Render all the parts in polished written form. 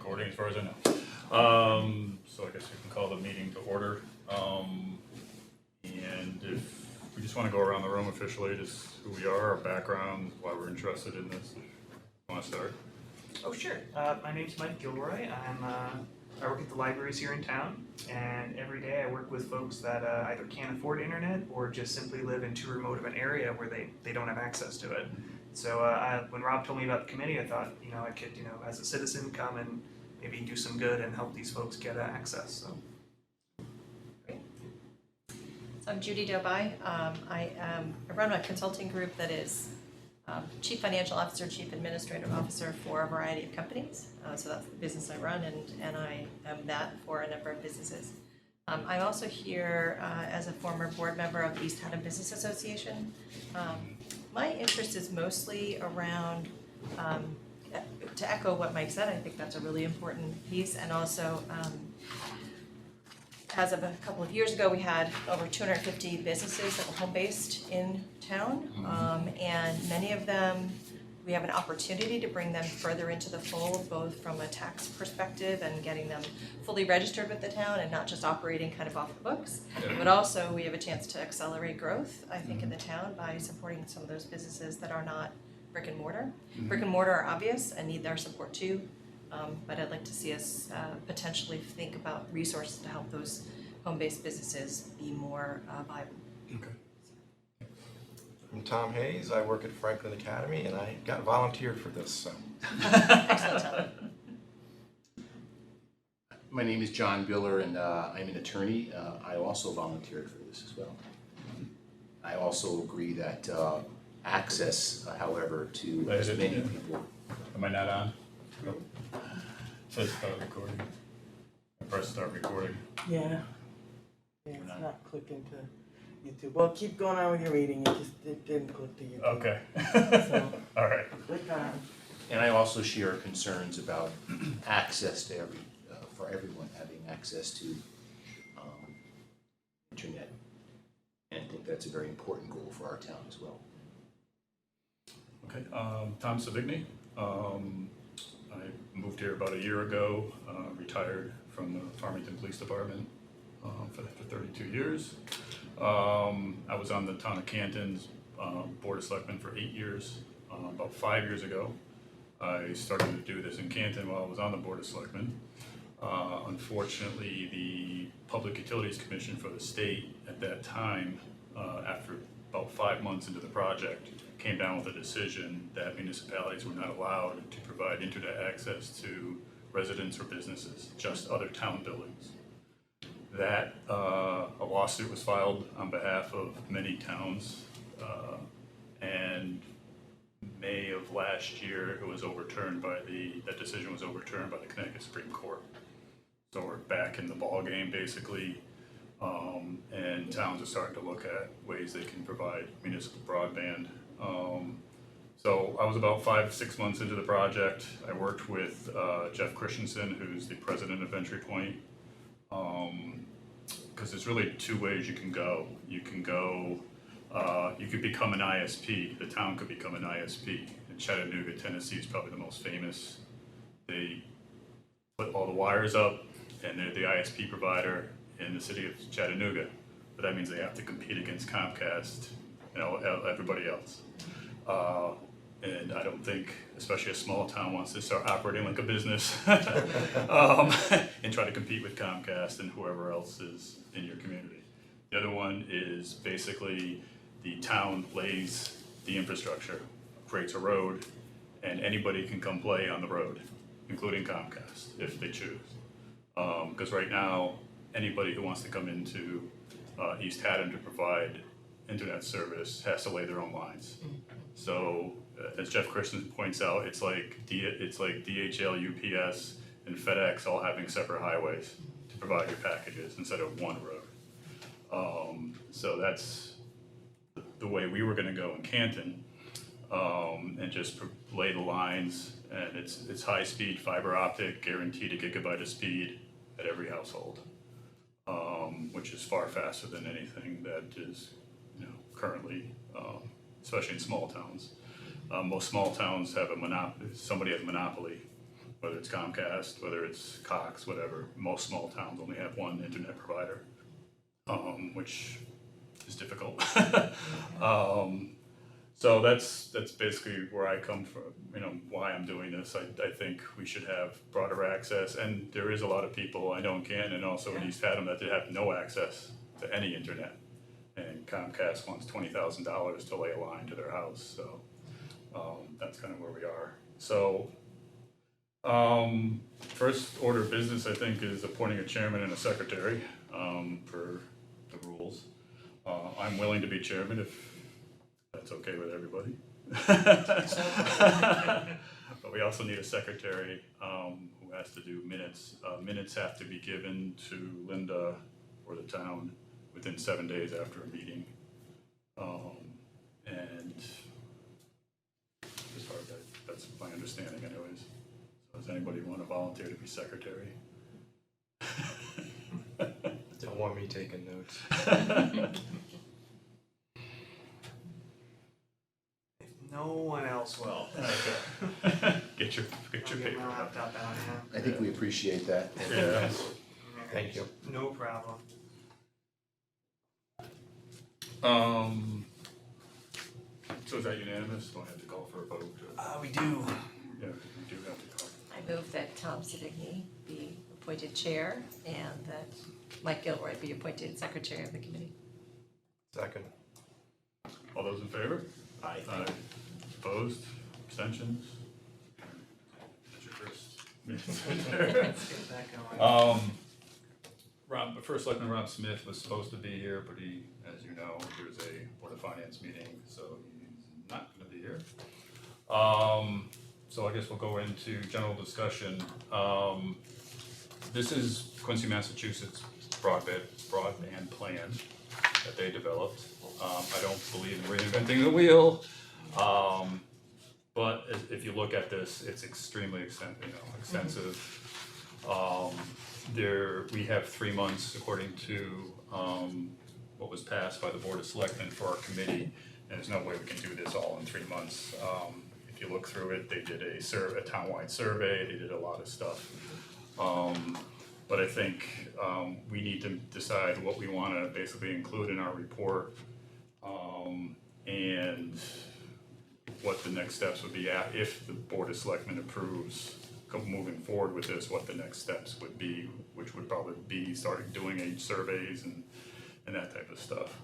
recording as far as I know. So I guess we can call the meeting to order. And if we just want to go around the room officially, just who we are, our background, why we're interested in this. Want to start? Oh, sure. My name's Mike Gilroy. I work at the libraries here in town, and every day I work with folks that either can't afford internet or just simply live in too remote of an area where they don't have access to it. So when Rob told me about the committee, I thought, I could, as a citizen, come and maybe do some good and help these folks get access. So. Great. So I'm Judy Dobai. I run a consulting group that is Chief Financial Officer, Chief Administrative Officer for a variety of companies. So that's the business I run, and I am that for a number of businesses. I'm also here as a former board member of the East Haddam Business Association. My interest is mostly around, to echo what Mike said, I think that's a really important piece, and also as of a couple of years ago, we had over 250 businesses that were home-based in town, and many of them, we have an opportunity to bring them further into the fold, both from a tax perspective and getting them fully registered with the town and not just operating kind of off the books, but also we have a chance to accelerate growth, I think, in the town by supporting some of those businesses that are not brick and mortar. Brick and mortar are obvious and need their support too, but I'd like to see us potentially think about resources to help those home-based businesses be more viable. Okay. I'm Tom Hayes. I work at Franklin Academy, and I got volunteered for this. So. Excellent, Tom. My name is John Biller, and I'm an attorney. I also volunteered for this as well. I also agree that access, however, to as many people. Am I not on? Nope. Says start recording. I press start recording. Yeah, it's not clicking to YouTube. Well, keep going on with your reading. It didn't click to YouTube. Okay. So, all right. click on. And I also share concerns about access to for everyone having access to internet. And I think that's a very important goal for our town as well. Okay. Tom Savigny. I moved here about a year ago, retired from the Farmington Police Department for 32 years. I was on the town of Canton's Board of Selectmen for 8 years. About 5 years ago, I started to do this in Canton while I was on the Board of Selectmen. Unfortunately, the Public Utilities Commission for the state at that time, after about 5 months into the project, came down with a decision that municipalities were not allowed to provide internet access to residents or businesses, just other town buildings. That a lawsuit was filed on behalf of many towns, and May of last year it was overturned by that decision was overturned by the Connecticut Supreme Court. So we're back in the ball game basically, and towns are starting to look at ways they can provide municipal broadband. So I was about 5-6 months into the project. I worked with Jeff Christensen, who's the president of Entry Point, because there's really two ways you can go. You can go, you could become an ISP. The town could become an ISP. In Chattanooga, Tennessee is probably the most famous. They put all the wires up, and they're the ISP provider in the city of Chattanooga. But that means they have to compete against Comcast, everybody else. And I don't think, especially a small town, wants to start operating like a business and try to compete with Comcast and whoever else is in your community. The other one is basically the town lays the infrastructure, creates a road, and anybody can come play on the road, including Comcast, if they choose. Because right now, anybody who wants to come into East Haddam to provide internet service has to lay their own lines. So, as Jeff Christensen points out, it's like DHL, UPS, and FedEx all having separate highways to provide your packages instead of one road. So that's the way we were going to go in Canton, and just lay the lines. And it's high-speed fiber optic, guaranteed a gigabyte of speed at every household, which is far faster than anything that is currently, especially in small towns. Most small towns have a monopoly. Somebody has a monopoly whether it's Comcast, whether it's Cox, whatever. Most small towns only have one internet provider, which is difficult. So that's basically where I come from, why I'm doing this. I think we should have broader access, and there is a lot of people I know in Canton and also in East Haddam that they have no access to any internet. And Comcast wants $20,000 to lay a line to their house, so that's kind of where we are. So first order of business, I think, is appointing a chairman and a secretary per the rules. I'm willing to be chairman if that's okay with everybody. But we also need a secretary who has to do minutes. Minutes have to be given to Linda or the town within 7 days after a meeting. And as far as that's my understanding anyways. So does anybody want to volunteer to be secretary? Don't want me taking notes. If no one else will. Okay. Get your I'll get paper. my laptop out now. I think we appreciate that. Yeah. Thank you. No problem. So is that unanimous? Do I have to call for a vote? We do. Yeah, we do have to call. I move that Tom Siddiqui be appointed chair and that Mike Gilroy be appointed secretary of the committee. Second. All those in favor? Aye. Opposed? Abstentions? That's your first. Let's get that going. First Selectman Rob Smith was supposed to be here, but he, as you know, there's a Board of Finance meeting, so he's not gonna be here. So I guess we'll go into general discussion. This is Quincy, Massachusetts broadband plan that they developed. I don't believe in reinventing the wheel. But if you look at this, it's extremely extensive. We have 3 months according to what was passed by the Board of Selectmen for our committee, and there's no way we can do this all in 3 months. If you look through it, they did a townwide survey, they did a lot of stuff. But I think we need to decide what we want to basically include in our report, and what the next steps would be if the Board of Selectmen approves moving forward with this, what the next steps would be, which would probably be starting doing age surveys and that type of stuff.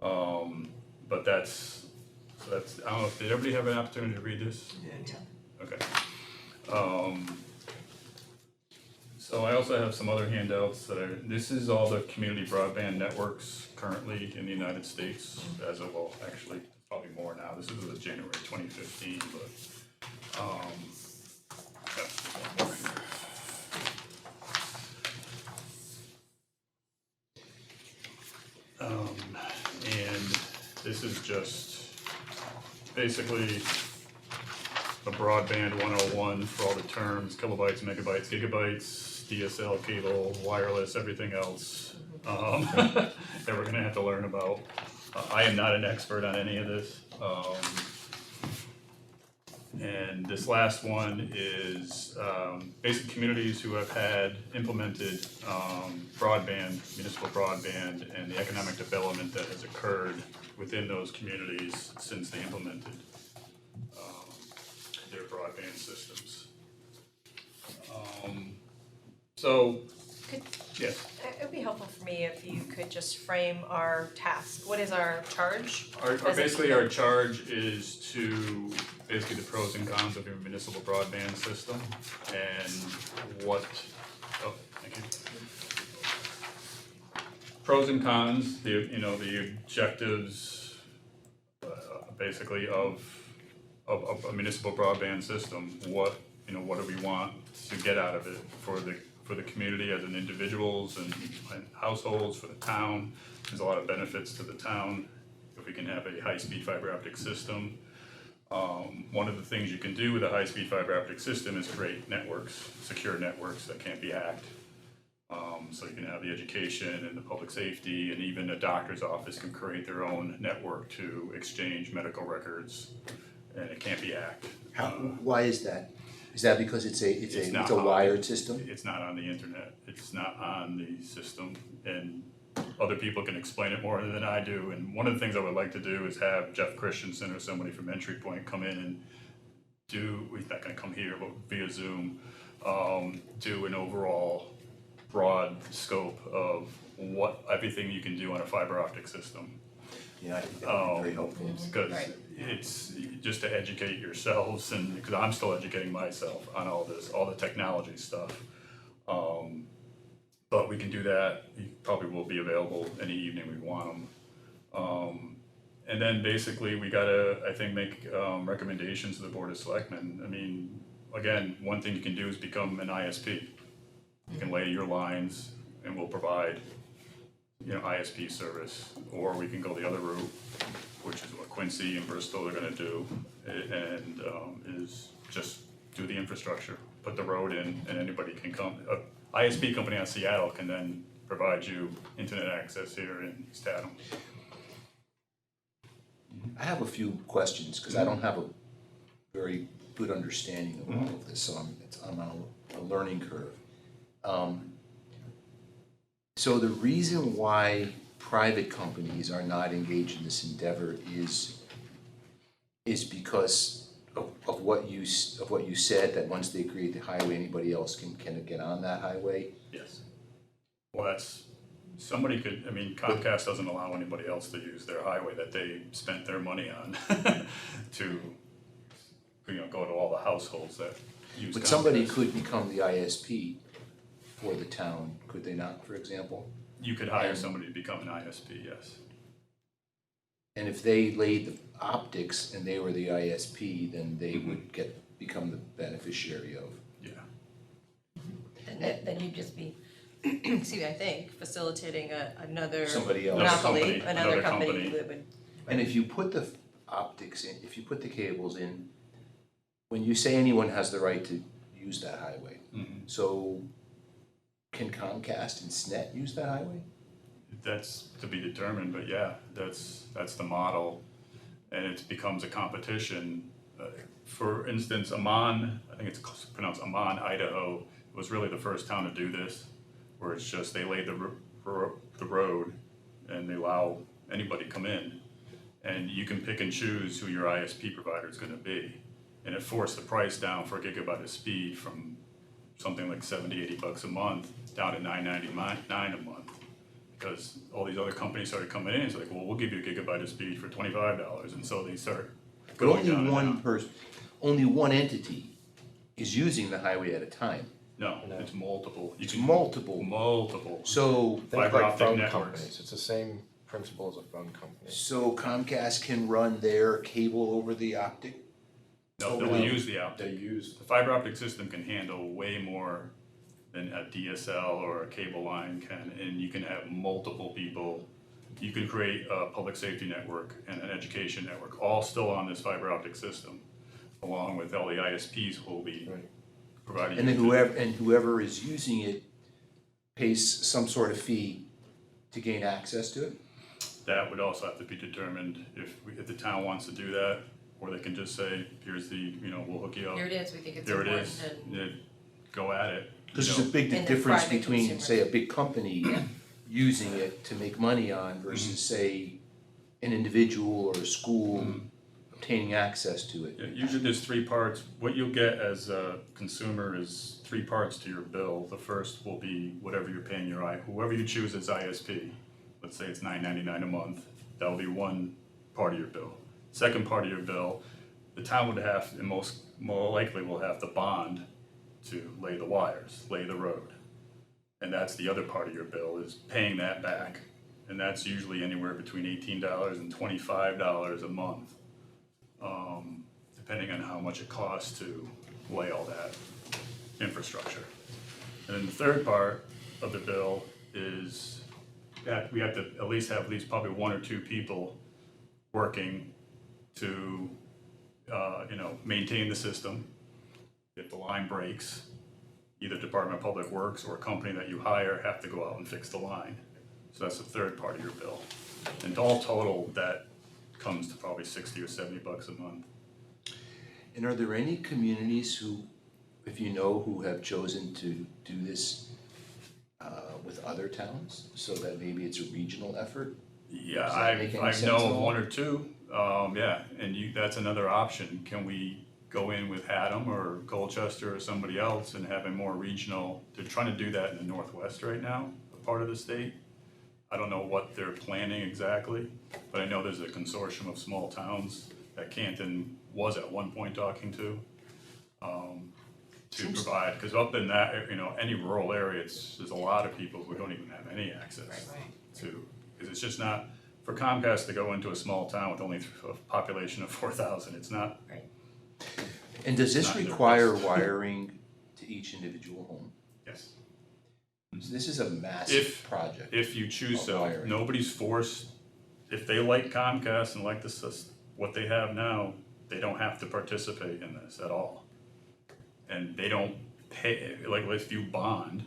But that's, I don't know, did everybody have an opportunity to read this? Yeah. Okay. So I also have some other handouts this is all the community broadband networks currently in the United States as of, well, actually, probably more now. This is January 2015, but, and this is just basically a broadband 101 for all the terms, kilobytes, megabytes, gigabytes, DSL, cable, wireless, everything else that we're gonna have to learn about. I am not an expert on any of this. And this last one is basic communities who have had implemented broadband, municipal broadband, and the economic development that has occurred within those communities since they implemented their broadband systems. So, yes. It would be helpful for me if you could just frame our task. What is our charge? Basically, our charge is to basically the pros and cons of your municipal broadband system and thank you. Pros and cons, the objectives, basically of a municipal broadband system. What do we want to get out of it for the community as an individuals and households, for the town. There's a lot of benefits to the town if we can have a high-speed fiber optic system. One of the things you can do with a high-speed fiber optic system is create networks, secure networks that can't be hacked. So you can have the education and the public safety, and even a doctor's office can create their own network to exchange medical records, and it can't be hacked. Why is that? Is that because it's not a on- wired system? It's not on the internet, it's not on the system, and other people can explain it more than I do. And one of the things I would like to do is have Jeff Christensen or somebody from Entry Point come in and he's not gonna come here, but via Zoom, do an overall broad scope of everything you can do on a fiber optic system. Yeah, I think that would be very helpful. Because Right. it's just to educate yourselves, and because I'm still educating myself on all this, all the technology stuff. But we can do that. He probably will be available any evening we want him. And then basically we gotta, I think, make recommendations to the Board of Selectmen. I mean, again, one thing you can do is become an ISP. You can lay your lines and we'll provide, ISP service, or we can go the other route, which is what Quincy and Bristol are gonna do, and is just do the infrastructure, put the road in, and anybody can come. A ISP company out of Seattle can then provide you internet access here in East Haddam. I have a few questions, because I don't have a very good understanding of all of this, so I'm on a learning curve. So the reason why private companies are not engaged in this endeavor is because of what you said, that once they create the highway, anybody else can get on that highway? Yes. Well, somebody could, Comcast doesn't allow anybody else to use their highway that they spent their money on to, go to all the households that use Comcast. But somebody could become the ISP for the town, could they not, for example? You could hire somebody to become an ISP, yes. And if they laid the optics and they were the ISP, then they would become the beneficiary of. Yeah. And then you'd just be, excuse me, I think, facilitating another Somebody else. monopoly, Another another company. company that would. And if you put the optics in, if you put the cables in, when you say anyone has the right to use that highway, so can Comcast and SNET use that highway? That's to be determined, but yeah, that's the model, and it becomes a competition. For instance, Amman, I think it's pronounced Amman, Idaho, was really the first town to do this, where it's just they laid the road and they allow anybody come in, and you can pick and choose who your ISP provider is going to be, and it forced the price down for a gigabyte of speed from something like $70-80 a month down to $9.99 a month. Because all these other companies started coming in, it's like, well, we'll give you a gigabyte of speed for $25, and so they start But going only down and one down. person, only one entity is using the highway at a time. No, it's multiple. You It's can- multiple. Multiple. So, Think Fiber like optic phone networks. companies, it's the same principle as a phone company. so Comcast can run their cable over the optic? No, Oh, they'll no. use the optic. The fiber optic system can handle way more than a DSL or a cable line can, and you can have multiple people. You can create a public safety network and an education network, all still on this fiber optic system, along with all the ISPs who will be Right. providing. And then you whoever is using it pays some sort of fee to gain access to it? That would also have to be determined if the town wants to do that, or they can just say, here's the, we'll hook you up. Here it is, we think it's There it important is, and. Yeah, go at it. Because you there's a know. big And the difference private between, consumer. say, a big company using it to make money on versus, say, an individual or a school obtaining access to it. Yeah, usually there's three parts. What you'll get as a consumer is three parts to your bill. The first will be whatever you're paying whoever you choose as ISP. Let's say it's $9.99 a month. That'll be one part of your bill. Second part of your bill, the town would have, and more likely will have to bond to lay the wires, lay the road. And that's the other part of your bill, is paying that back. And that's usually anywhere between $18 and $25 a month, depending on how much it costs to lay all that infrastructure. And then the third part of the bill is that we have to at least have probably one or two people working to, maintain the system. If the line breaks, either Department of Public Works or a company that you hire have to go out and fix the line. So that's the third part of your bill. And all total, that comes to probably $60 or $70 a month. And are there any communities who if you know who have chosen to do this with other towns, so that maybe it's a regional effort? Yeah, Does that make any I sense know at of all? one or two, yeah, and that's another option. Can we go in with Haddam or Colchester or somebody else and have a more regional, they're trying to do that in the Northwest right now, a part of the state. I don't know what they're planning exactly, but I know there's a consortium of small towns that Canton was at one point talking to provide, because up in that, any rural area, there's a lot of people who don't even have any access Right. to, because it's just not, for Comcast to go into a small town with only a population of 4,000, it's not. Right. And does this Not in their require best. wiring to each individual home? Yes. So this is a massive project. If you choose Of so, wiring. nobody's forced, if they like Comcast and like what they have now, they don't have to participate in this at all. And they don't pay, like if you bond,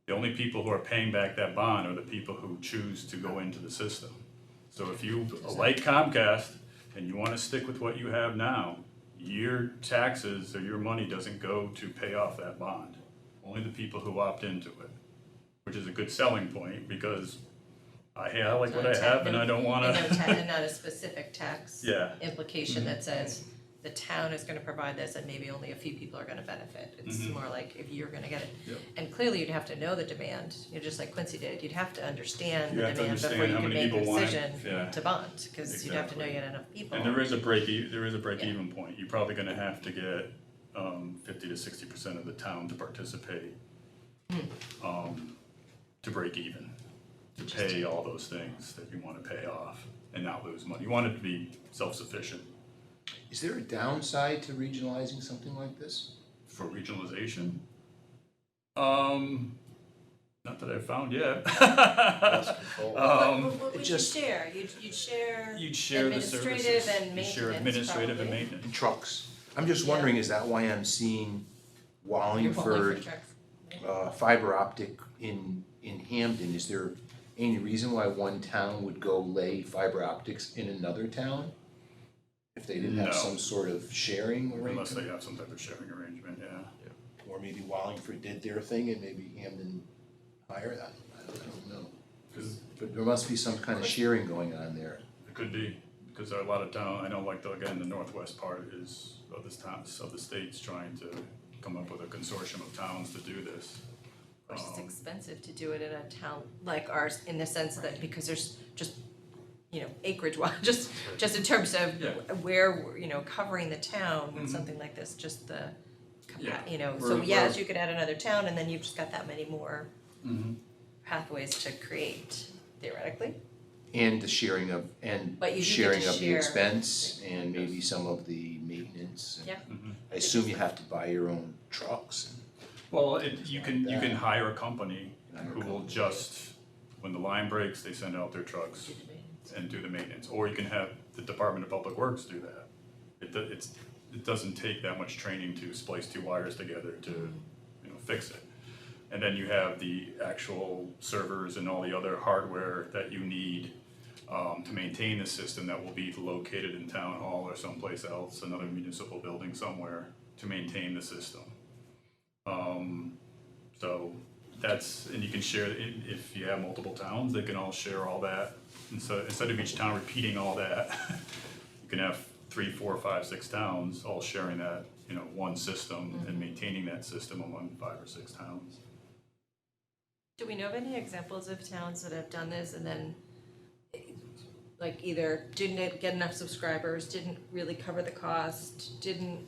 the only people who are paying back that bond are the people who choose to go into the system. So if you like Comcast and you wanna stick with what you have now, your taxes or your money doesn't go to pay off that bond. Only the people who opt into it, which is a good selling point, because I like what I have and I don't wanna. And not a specific tax Yeah. implication that says the town is gonna provide this and maybe only a few people are gonna benefit. It's more like if you're gonna get it. Yep. And clearly you'd have to know the demand, just like Quincy did, you'd have to understand You the have to demand before understand you how can many make a people want it. decision Yeah. to bond, cause you'd have to know you had enough people. And there is a break even point. You're probably gonna have to get 50 to 60% of the town to participate to break even, to pay all those things that you wanna pay off and not lose money. You want it to be self-sufficient. Is there a downside to regionalizing something like this? For regionalization, not that I've found yet. Less control. What would you just- share? You'd share You'd share the administrative services. and You'd share maintenance, administrative and probably. maintenance. Trucks. I'm just Yeah. wondering, is that why I'm seeing You're pulling for Wallingford trucks. fiber optic in Hamden? Is there any reason why one town would go lay fiber optics in another town? If they didn't have No. some sort of sharing Unless they arrangement? have some type of sharing arrangement, yeah. Or maybe Wallingford did their thing and maybe Hamden hired that, I don't know. 'Cause But there must be some kind of sharing going on there. it could be, because there are a lot of town, I know like again, the northwest part is of this town, of the state's trying to come up with a consortium of towns to do this. Of course, it's expensive to do it in a town like ours, in the sense that because there's just, acreage wise, just in terms of Yeah. where, covering the town with something like this, just the, Yeah. so We're- yes, you could add another town and then you've just got that many more Mhm. pathways to create theoretically. And the sharing of, and But you do get to sharing of the share. expense and maybe some of the maintenance. And Yeah. I assume you have to buy your own trucks. Well, you can hire a company Hire a who will company. just, when the line breaks, they send out their trucks and do the maintenance, or you can have the Department of Public Works do that. It doesn't take that much training to splice two wires together to, fix it. And then you have the actual servers and all the other hardware that you need to maintain the system that will be located in town hall or someplace else, another municipal building somewhere, to maintain the system. So and you can share, if you have multiple towns, they can all share all that. And so instead of each town repeating all that, you can have 3, 4, 5, 6 towns all sharing that, one system and maintaining that system among 5 or 6 towns. Do we know of any examples of towns that have done this and then like either didn't get enough subscribers, didn't really cover the cost, didn't,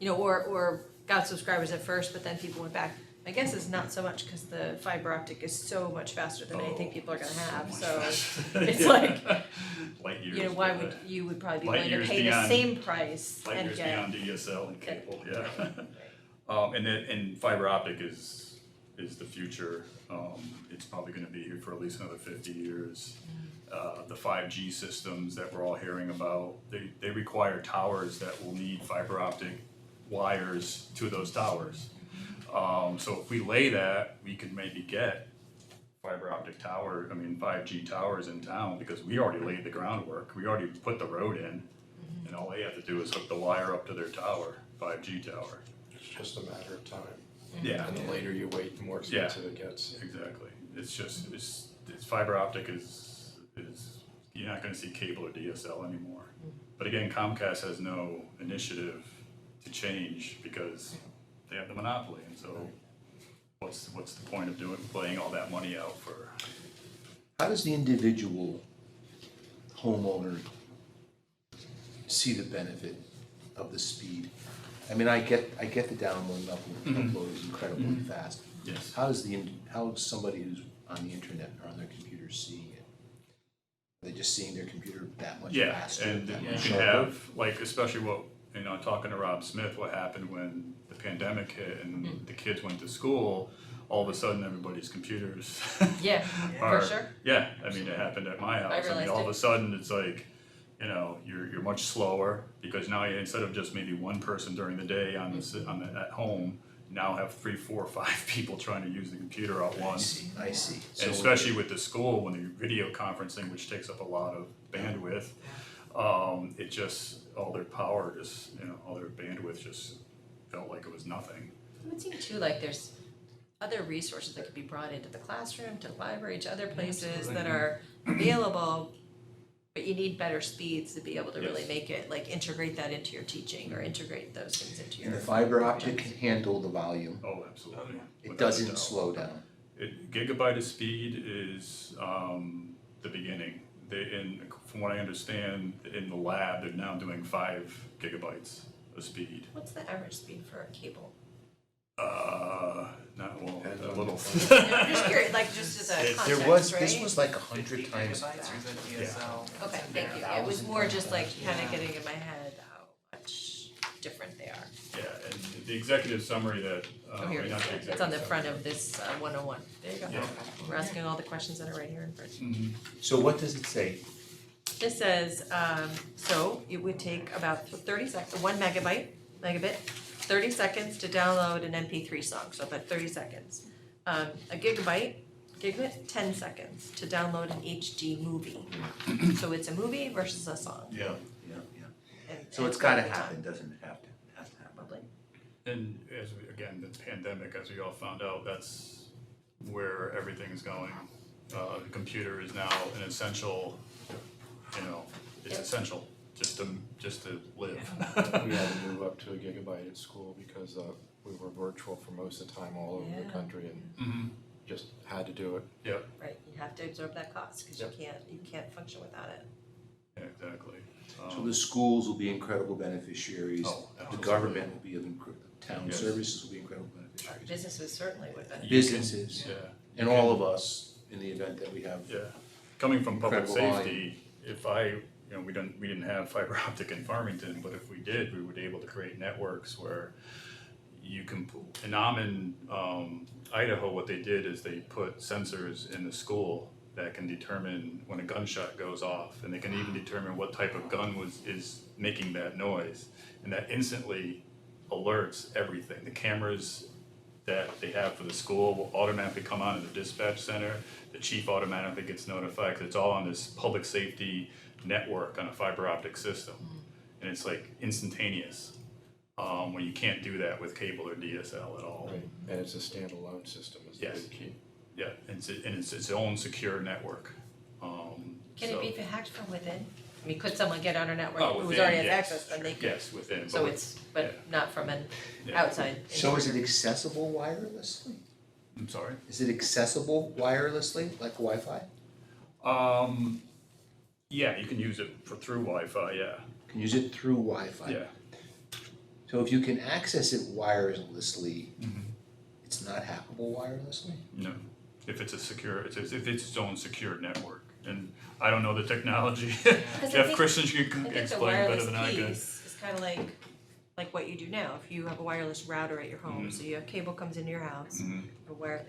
or got subscribers at first, but then people went back? My guess is not so much because the fiber optic is so much faster than anything people are gonna have, so it's like, Light years. why would, you would probably be Light willing to years pay the beyond- same price Light and years get. beyond DSL and cable, yeah. And fiber optic is the future. It's probably gonna be here for at least another 50 years. The 5G systems that we're all hearing about, they require towers that will need fiber optic wires to those towers. So if we lay that, we could maybe get 5G towers in town, because we already laid the groundwork, we already put the road in, and all they have to do is hook the wire up to their tower, 5G tower. It's just a matter of time. Yeah, And the later you wait, the more expensive it gets. exactly. It's just, it's fiber optic is, you're not gonna see cable or DSL anymore. But again, Comcast has no initiative to change because they have the monopoly, and so what's the point of laying all that money out for? How does the individual homeowner see the benefit of the speed? I mean, I get the download and upload is incredibly fast. Yes. How is somebody who's on the internet or on their computer seeing it? Are they just seeing their computer that much Yeah, faster? and that you much can sharper? have, like, especially talking to Rob Smith, what happened when the pandemic hit and the kids went to school, all of a sudden everybody's computers Yeah, are. for sure. Yeah, I mean, it happened at my house. I mean, realized all of it. a sudden, it's like, you're much slower, because now instead of just maybe one person during the day at home, now have 3, 4, 5 people trying to use the computer at once. I see. And especially with the school, when they're video conferencing, which takes up a lot of bandwidth, it just, all their power just, all their bandwidth just felt like it was nothing. It would seem too like there's other resources that could be brought into the classroom, to the library, to other places that are available, but you need better speeds to be able to really Yes. make it, like integrate that into your teaching or integrate those things into your. And the fiber optic can handle the volume. Oh, absolutely. It Without a doesn't doubt. slow down. Gigabyte of speed is the beginning. From what I understand, in the lab, they're now doing 5 gigabytes of speed. What's the average speed for a cable? Not well, Depends a on little. I'm just curious, like just as a context, right? This was like 100 times. Gigabytes or is it DSL? Okay, thank you. It was more just like kind of getting in my head how much different they are. Yeah, and the executive summary that, Oh, here it not is. the It's on executive the front summary. of this 101. There you go. Yeah. We're asking all the questions that are right here in front. So what does it say? This says, so it would take about 30 seconds, 1 megabit, 30 seconds to download an MP3 song, so about 30 seconds. A gigabit, 10 seconds to download an HD movie. So it's a movie versus a song. Yeah. And- So and it's gotta over time, happen, doesn't it have to? It has to happen. Probably. And again, the pandemic, as we all found out, that's where everything's going. The computer is now an essential, it's Yep. essential just to live. We had to move up to a gigabyte at school because we were virtual for most of the time all over the Yeah. country and Mhm. just had to do it. Yep, Right, you have to absorb that cost, cause Yep. you can't function without it. yeah, exactly. So the schools will be incredible beneficiaries. Oh, The absolutely. government will be town Yes. services will be incredible beneficiaries. Businesses certainly would benefit. Businesses, Yeah. and all of us, in the event that we have. Yeah, coming from public Incredible safety, we didn't have fiber optic in Farmington, but if we did, we would be able to create networks where you can, in Ammon, Idaho, what they did is they put sensors in the school that can determine when a gunshot goes off, and they can even determine what type of gun is making that noise, and that instantly alerts everything. The cameras that they have for the school will automatically come on in the dispatch center. The chief automatically gets notified, because it's all on this public safety network on a fiber optic system. And it's like instantaneous, when you can't do that with cable or DSL at all. Right. And it's a standalone system is the Yes. big key. Yeah, and it's its own secure network. Can So- it be hacked from within? I mean, could someone get on our network Oh, who's within, already has yes, access, then they could? Yes, within. So but- it's, yeah. but not from an Yeah. outside. So is it accessible wirelessly? I'm sorry? Is it accessible wirelessly, like Wi-Fi? Yeah, you can use it through Wi-Fi, yeah, Can use it through Wi-Fi? yeah. So if you can access it wirelessly, Mhm. it's not hackable wirelessly? No, if it's if it's its own secure network, and I don't know the technology. I Jeff think- Christian I can think the explain better wireless than I can. piece is kind of like what you do now. If you have a wireless router at your home, so you have cable comes into your house, Mhm.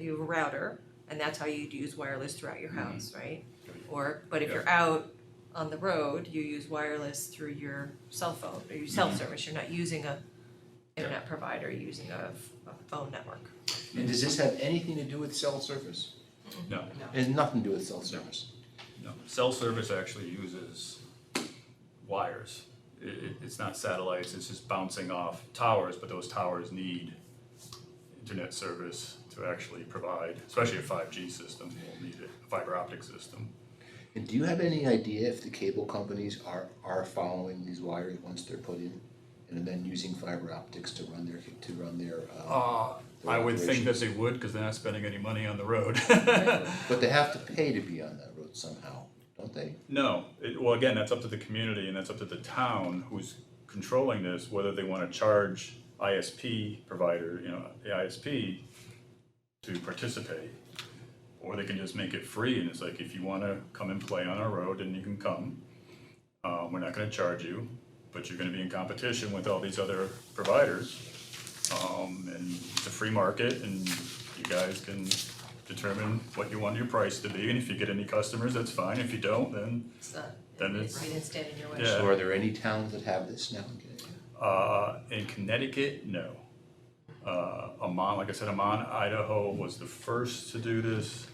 you have a router, and that's how you'd use wireless throughout your house, right? But if Yeah. you're out on the road, you use wireless through your cell phone, or your cell service. You're not using a internet provider, you're using a phone network. And does this have anything to do with cell service? No, It has nothing to do with cell service. no, cell service actually uses wires. it's not satellites, it's just bouncing off towers, but those towers need internet service to actually provide, especially a 5G system, will need a fiber optic system. And do you have any idea if the cable companies are following these wires once they're put in, and then using fiber optics to run their their I would think that operations? they would, because they're not spending any money on the road. But they have to pay to be on that road somehow, don't they? No, well, again, that's up to the community and that's up to the town who's controlling this, whether they wanna charge ISP provider, the ISP to participate. Or they can just make it free, and it's like, if you wanna come and play on our road, then you can come. We're not gonna charge you, but you're gonna be in competition with all these other providers. And it's a free market, and you guys can determine what you want your price to be, and if you get any customers, that's fine, if you don't, then, It's not, Then it it's- didn't stand in your way. Yeah. So are there any towns that have this now? in Connecticut, no. Like I said, Amman, Idaho was the first to do this.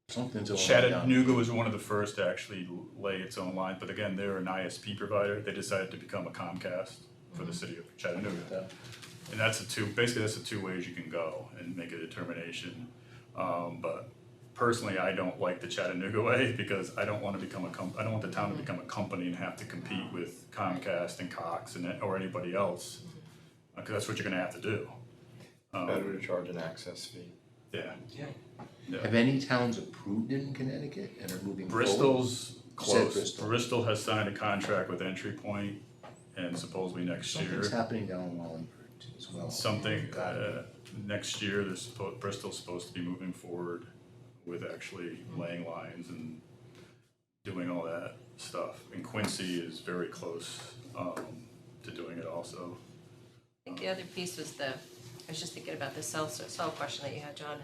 Something's going on. Chattanooga was one of the first to actually lay its own line, but again, they're an ISP provider. They decided to become a Comcast for the city of Chattanooga. And that's basically that's the two ways you can go and make a determination. But personally, I don't like the Chattanooga way, because I don't want to I don't want the town to become a company and have to compete with Comcast and Cox or anybody else, because that's what you're gonna have to do. Better to charge an access fee. Yeah. Have any towns approved it in Connecticut and are moving forward? Bristol's close. Bristol. Bristol has signed a contract with Entry Point, and supposedly next year. Something's happening down in Wallingford as well. Something, next year, Bristol's supposed to be moving forward with actually laying lines and doing all that stuff. And Quincy is very close to doing it also. I think the other piece was I was just thinking about the cell question that you had, John.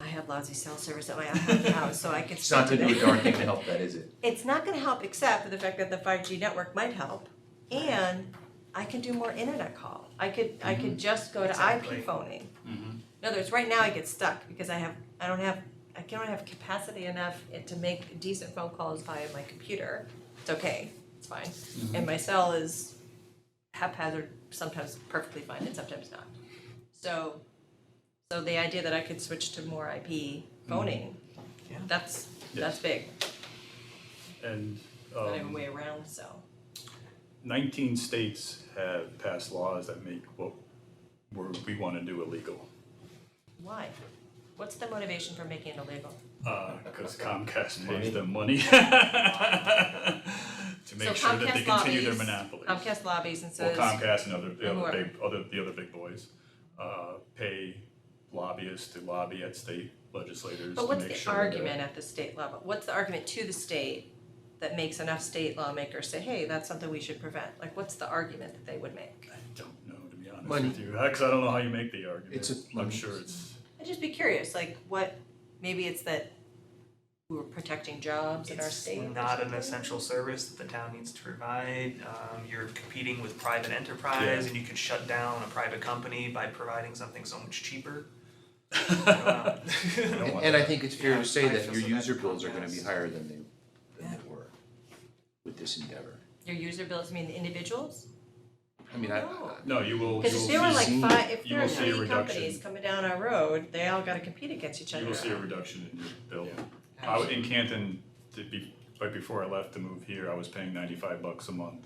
I have lousy cell service at my house, so I could. It's not to do a darn thing to help that, is it? It's not gonna help, except for the fact that the 5G network might help, and I can do more internet calls. I could just go to Exactly. IP phoning. In other words, right now I get stuck because I don't have capacity enough to make decent phone calls via my computer. It's okay, it's fine. And my cell is haphazard, sometimes perfectly fine and sometimes not. So the idea that I could switch to more IP phoning, Yeah. that's Yes. big. And Not even way around, so. 19 states have passed laws that make what we want to do illegal. Why? What's the motivation for making it illegal? Because Comcast pays them money to make So sure that they Comcast continue their lobbies- monopolies. Comcast lobbies and Well, says, Comcast and the whoever. other big boys pay lobbyists to lobby at state legislators but to what's make the sure argument at the state level? What's the argument to the state that makes enough state lawmakers say, hey, that's something we should prevent? Like, what's the argument that they would make? I don't know, to be honest Money. with you, because I don't know how you make the argument. It's a- I'm sure it's. I'd just be curious, like, maybe it's that we were protecting jobs in our state. or It's not an something? essential service that the town needs to provide. You're competing with private enterprise, Yeah. and you can shut down a private company by providing something so much cheaper. I don't know. And I think it's fair Yeah, to say I that feel your so bad user for bills are gonna be Comcast. higher than they were with this endeavor. Your user bills, I mean, the individuals? I mean, No. No, you will. Because you if will there were see- like if you there will are see a 3 reduction. companies coming down our road, they all gotta compete against each other. You will see a reduction in your bill. Yeah. In Canton, right before I left to move here, I was paying $95 a month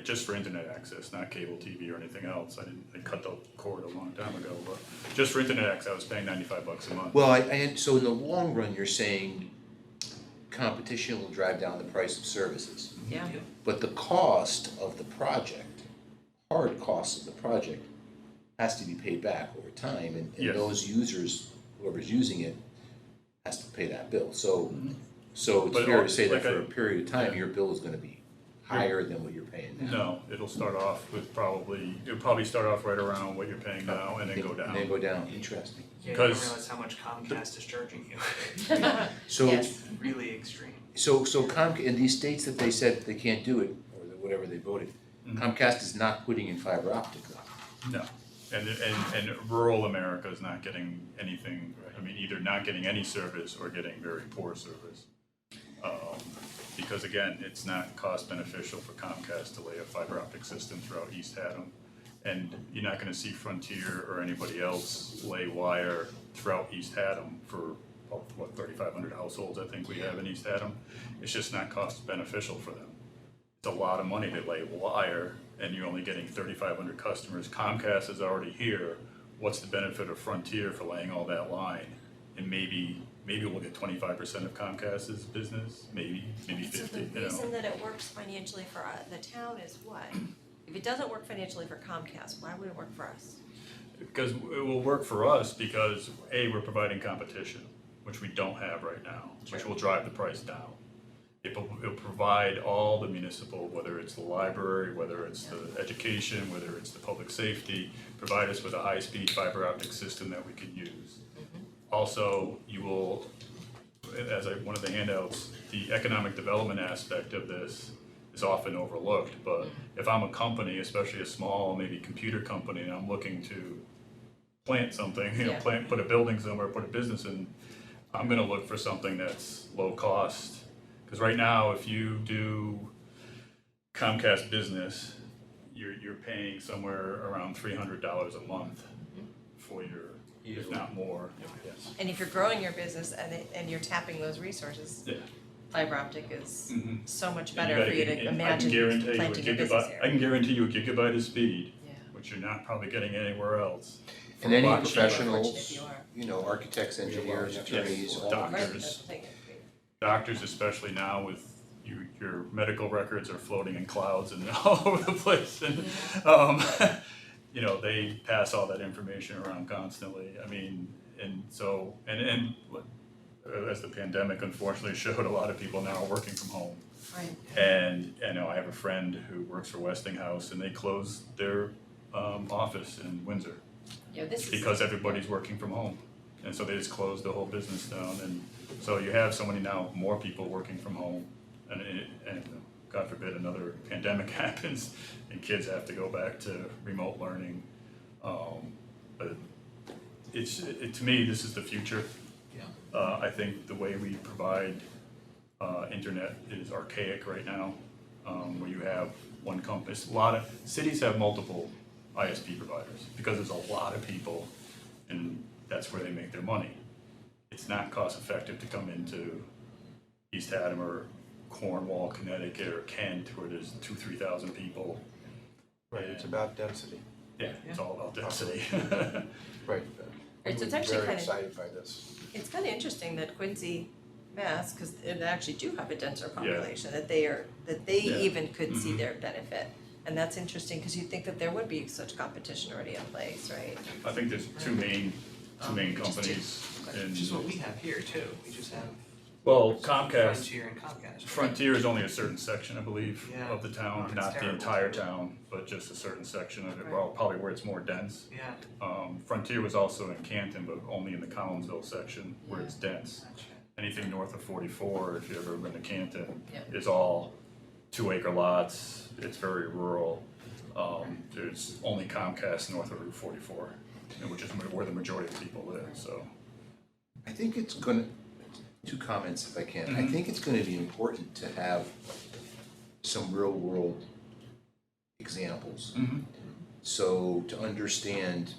just for internet access, not cable TV or anything else. I cut the cord a long time ago, but just for internet access, I was paying $95 a month. Well, so in the long run, you're saying competition will drive down the price of services. Yeah. But the cost of the project, hard costs of the project, has to be paid back over time, and Yes. those users, whoever's using it, has to pay that bill. So it's But fair to say that like for a period of time, yeah. your bill is gonna be higher than what you're paying now. No, it'll start off with it'll probably start off right around what you're paying now and then go down. And then go down, interesting. Yeah, you don't 'Cause- realize how much Comcast is charging you. So, Yes. Really extreme. so in these states that they said they can't do it, or whatever they voted, Comcast is not putting in fiber optic though. No, and rural America is not getting anything, I mean, either not getting any service or getting very poor service. Because again, it's not cost beneficial for Comcast to lay a fiber optic system throughout East Haddam. And you're not gonna see Frontier or anybody else lay wire throughout East Haddam for, what, 3,500 households I think we have in East Haddam. It's just not cost beneficial for them. It's a lot of money to lay wire, and you're only getting 3,500 customers. Comcast is already here. What's the benefit of Frontier for laying all that line? And maybe we'll get 25% of Comcast's business, maybe So 50, the you know. reason that it works financially for the town is what? If it doesn't work financially for Comcast, why would it work for us? Because it will work for us because, A, we're providing competition, which we don't have right now, which will drive the price down. It'll provide all the municipal, whether it's the library, whether it's the education, whether it's the public safety, provide us with a high-speed fiber optic system that we can use. Also, you will, as one of the handouts, the economic development aspect of this is often overlooked, but if I'm a company, especially a small, maybe computer company, and I'm looking to plant something, Yeah. put a building somewhere, put a business in, I'm gonna look for something that's low cost. Because right now, if you do Comcast Business, you're paying somewhere around $300 a month for your, if not more. Yes. And if you're growing your business and you're tapping those resources, Yeah. fiber optic is Mhm. so much And better gotta for you get- to and imagine I can guarantee you a planting a business gigabyte, here. I can guarantee you a gigabyte of speed, Yeah. which you're not probably getting anywhere else. And any Lot cheaper. professionals, Fortunate you are. architects, engineers, Yes. attorneys, all Doctors. Right, that's the thing. Doctors, especially now with your medical records are floating in clouds and all over the place, and they pass all that information around constantly. I mean, and so and as the pandemic unfortunately showed, a lot of people now are working from home. Right. And I have a friend who works for Westinghouse, and they closed their office in Windsor Yeah, this is. because everybody's working from home. And so they just closed the whole business down, and so you have so many now, more people working from home, and God forbid another pandemic happens and kids have to go back to remote learning. But to me, this is the future. I think the way we provide internet is archaic right now, where you have one company. A lot of cities have multiple ISP providers because there's a lot of people, and that's where they make their money. It's not cost effective to come into East Haddam or Cornwall, Connecticut, or Kent, where there's 2,000-3,000 people. Right, it's about density. Yeah, it's all about density. Right. Right, so it's We're actually very kind of, excited by this. it's kind of interesting that Quincy, Mass, because they actually do have a denser population, that they Yeah. even could see Mhm. their benefit. And that's interesting, because you'd think that there would be such competition already in place, right? I think there's two main Just companies in. Which is what we have here too, we just have Well, Comcast, Frontier and Comcast. right? Frontier is only a certain section, I believe, Yeah. of the town, It's not the terrible. entire town, but just a certain section of it, Right. well, probably where it's more dense. Yeah, Frontier was also in Canton, but only in the Collinsville section where it's dense. that's right. Anything north of 44, if you've ever been to Canton, Yeah. is all 2-acre lots, it's very rural. There's only Comcast north of Route 44, which is where the majority of people live, so. I think it's gonna, two comments if I can. I think it's gonna be important to have some real world examples. So to understand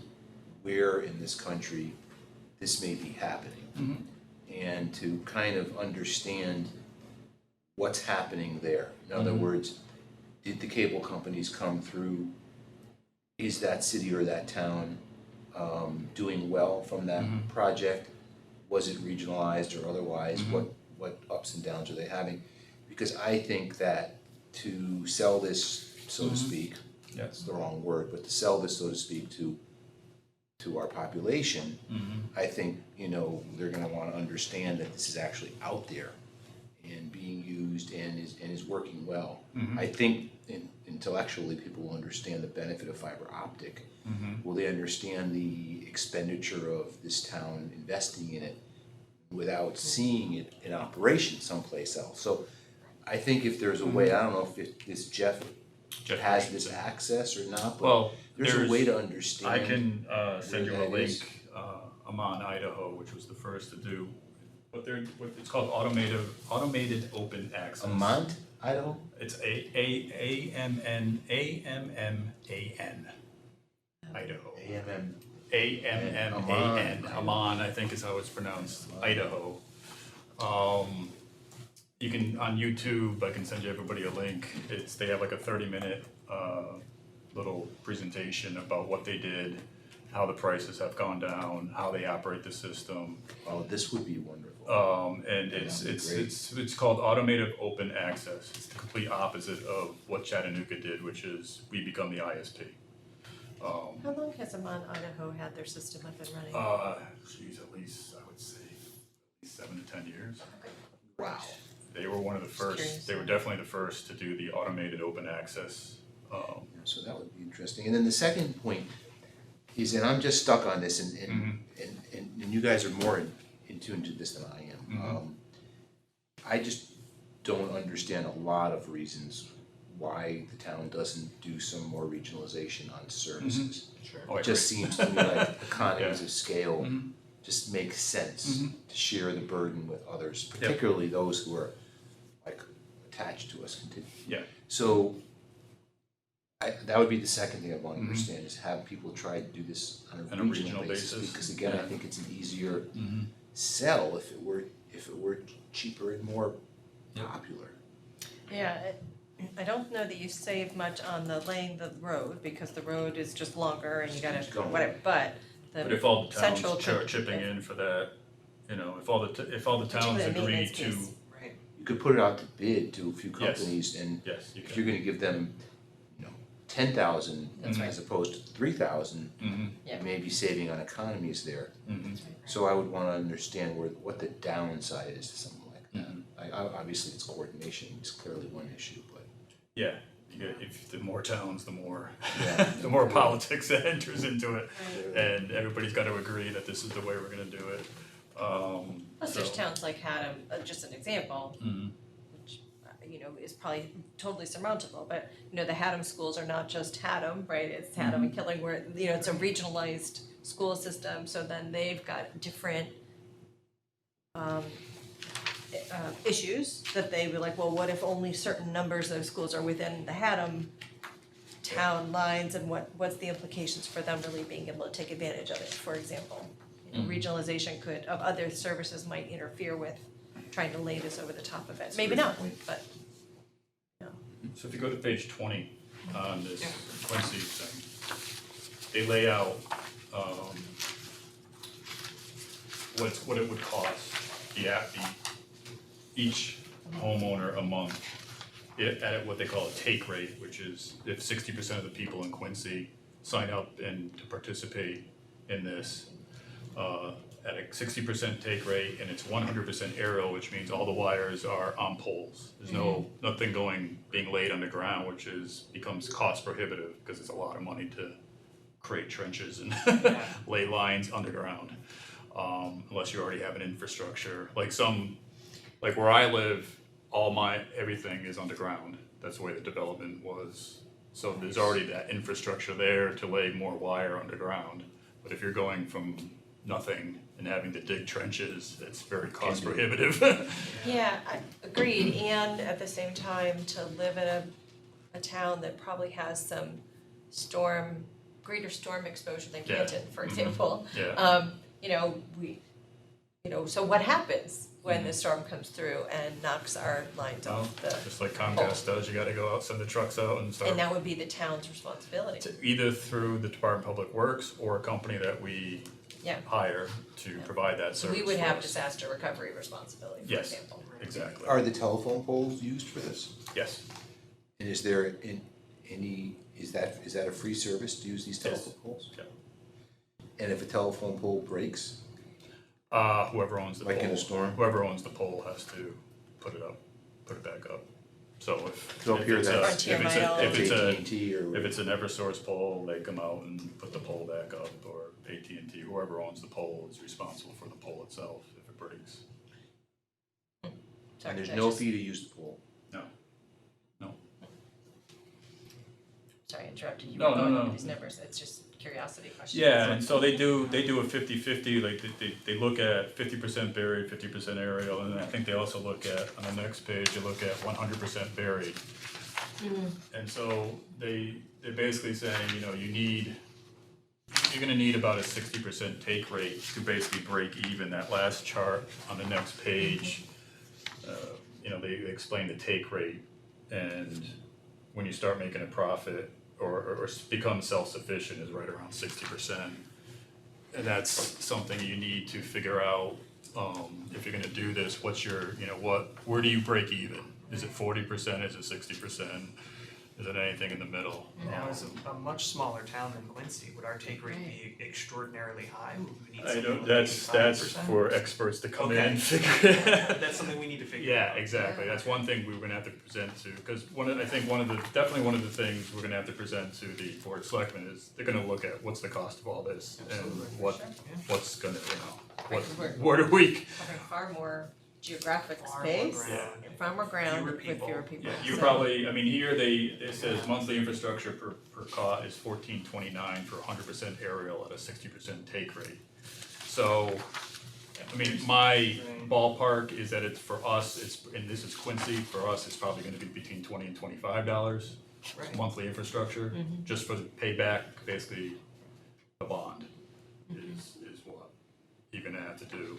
where in this country this may be happening. And to kind of understand what's happening there. In other words, did the cable companies come through? Is that city or that town doing well from that project? Was it regionalized or otherwise? What ups and downs are they having? Because I think that to sell this, so to speak, that's the wrong word, but to sell this, so to speak, to our population, I think, they're gonna wanna understand that this is actually out there and being used and is working well. I think intellectually, people will understand the benefit of fiber optic. Will they understand the expenditure of this town investing in it without seeing it in operation someplace else? So I think if there's a way, I don't know if this Jeff has this access or not, but Well, there's a way to understand. I can send you where a that link, is. Amman, Idaho, which was the first to do what it's called automated open access. Amman, Idaho? It's AMMAN, Idaho. AMM. AMMAN, Amman, I think is how it's pronounced, Idaho. You can, on YouTube, I can send you everybody a link. They have like a 30-minute little presentation about what they did, how the prices have gone down, how they operate the system. Oh, this would be wonderful. And Yeah, that'd be great. it's called automated open access. It's the complete opposite of what Chattanooga did, which is we become the ISP. How long has Amman, Idaho had their system up and running? Geez, at least, I would say, at least 7 to 10 years. Wow. They were one of the curious. first, they were definitely the first to do the automated open access. So that would be interesting. And then the second point is, and I'm just stuck on this, and you guys are more in tune to this than I am. I just don't understand a lot of reasons why the town doesn't do some more regionalization on services. Sure. Oh, I It just agree. seems to me like economies Yeah. of scale just make sense to share the burden with others, particularly those who are like attached to us. Yeah. So that would be the second thing I want to understand is have people try to do this on a regional basis. Because again, I think it's an easier sell if it were cheaper and more popular. Yeah, I don't know that you save much on the laying the road, because the road is just longer and you gotta, Keeps going. whatever, but But the if all the central towns could- chipping in for that, if all the towns Particularly the agree maintenance to, piece. Right. You could put it out to bid to a few Yes. companies, and yes, you if you're can. gonna give them, 10,000 That's right. as opposed to 3,000, Yeah. you may be saving on economies there. Mhm. So I would wanna understand what the downside is to something like that. Obviously, it's coordination, is clearly one issue, but. Yeah, if the more towns, the more, Yeah. the more politics that enters into it. And everybody's gotta agree that this is the way we're gonna do it. Plus there's So- towns like Haddam, just an example, which, is probably totally surmountable, but, the Haddam schools are not just Haddam, right? It's Haddam and Killing, where, it's a regionalized school system, so then they've got different issues that they be like, well, what if only certain numbers of schools are within the Haddam town lines, and what's the implications for them really being able to take advantage of it, for example? Regionalization of other services might interfere with trying to lay this over the top of it, maybe not, but. So if you go to page 20 on this Quincy thing, they lay out what it would cost each homeowner a month at what they call a take rate, which is if 60% of the people in Quincy sign up and to participate in this, at a 60% take rate, and it's 100% aerial, which means all the wires are on poles. There's nothing being laid underground, which becomes cost prohibitive because it's a lot of money to create trenches and lay lines underground, unless you already have an infrastructure. Like where I live, everything is underground. That's the way the development was. So there's already that infrastructure there to lay more wire underground. But if you're going from nothing and having to dig trenches, it's very cost prohibitive. Yeah, agreed, and at the same time, to live in a town that probably has some greater storm exposure than Yeah. Canton, for example. Yeah. So what happens when the storm comes through and knocks our lines off the, Just like Comcast does, you gotta go out, send the trucks out and start. and that would be the town's responsibility. Either through the Department of Public Works or a company that we Yeah. hire to provide that So service we would for have us. disaster recovery responsibility, for Yes. example. Exactly. Are the telephone poles used for this? Yes. And is there is that a free service to use these telephone poles? Yeah. And if a telephone pole breaks, Whoever owns the pole. Like in a storm? Whoever owns the pole has to put it back up. So So if here it's that's- Frontier Mile. if it's a, AT&T or if it's an Eversource pole, they come out and put the pole back up, or AT&T, whoever owns the pole is responsible for the pole itself if it breaks. Sorry, and there's I no just- fee to use the pole. Sorry, I interrupted you. No, We're no, going no. over these numbers, it's just curiosity question. Yeah, and so they do a 50-50, like they look at 50% buried, 50% aerial, and then I think they also look at, on the next page, they look at 100% buried. And so they're basically saying, you know, you're gonna need about a 60% take rate to basically break even. That last chart on the next page, you know, they explain the take rate, and when you start making a profit or become self-sufficient is right around 60%. And that's something you need to figure out, if you're gonna do this, what's your, you know, where do you break even? Is it 40%, is it 60%? Is it anything in the middle? Now, as a much smaller town than Quincy, would our take rate be extraordinarily high? Would we need I something don't, like that's 85%? for experts to come in Okay. and figure it out. That's something we need to figure Yeah, out. exactly, that's one thing we're gonna have to present to, because definitely one of the things we're gonna have to present to the Board of Selectmen is they're gonna look at what's the cost of all this and Absolutely. what's gonna, you know, Right, 'cause we're where do we? covering far more geographic Far more space, ground. and far more ground Fewer with people. fewer people. Yeah, you So- probably, I mean, here it says monthly infrastructure per cost is $14.29 for 100% aerial at a 60% take rate. So, I mean, my ballpark is that it's for us, and this is Quincy, for us, it's probably gonna be between $20 and $25 Right. monthly infrastructure, just for the payback, basically, the bond is what you're gonna have to do.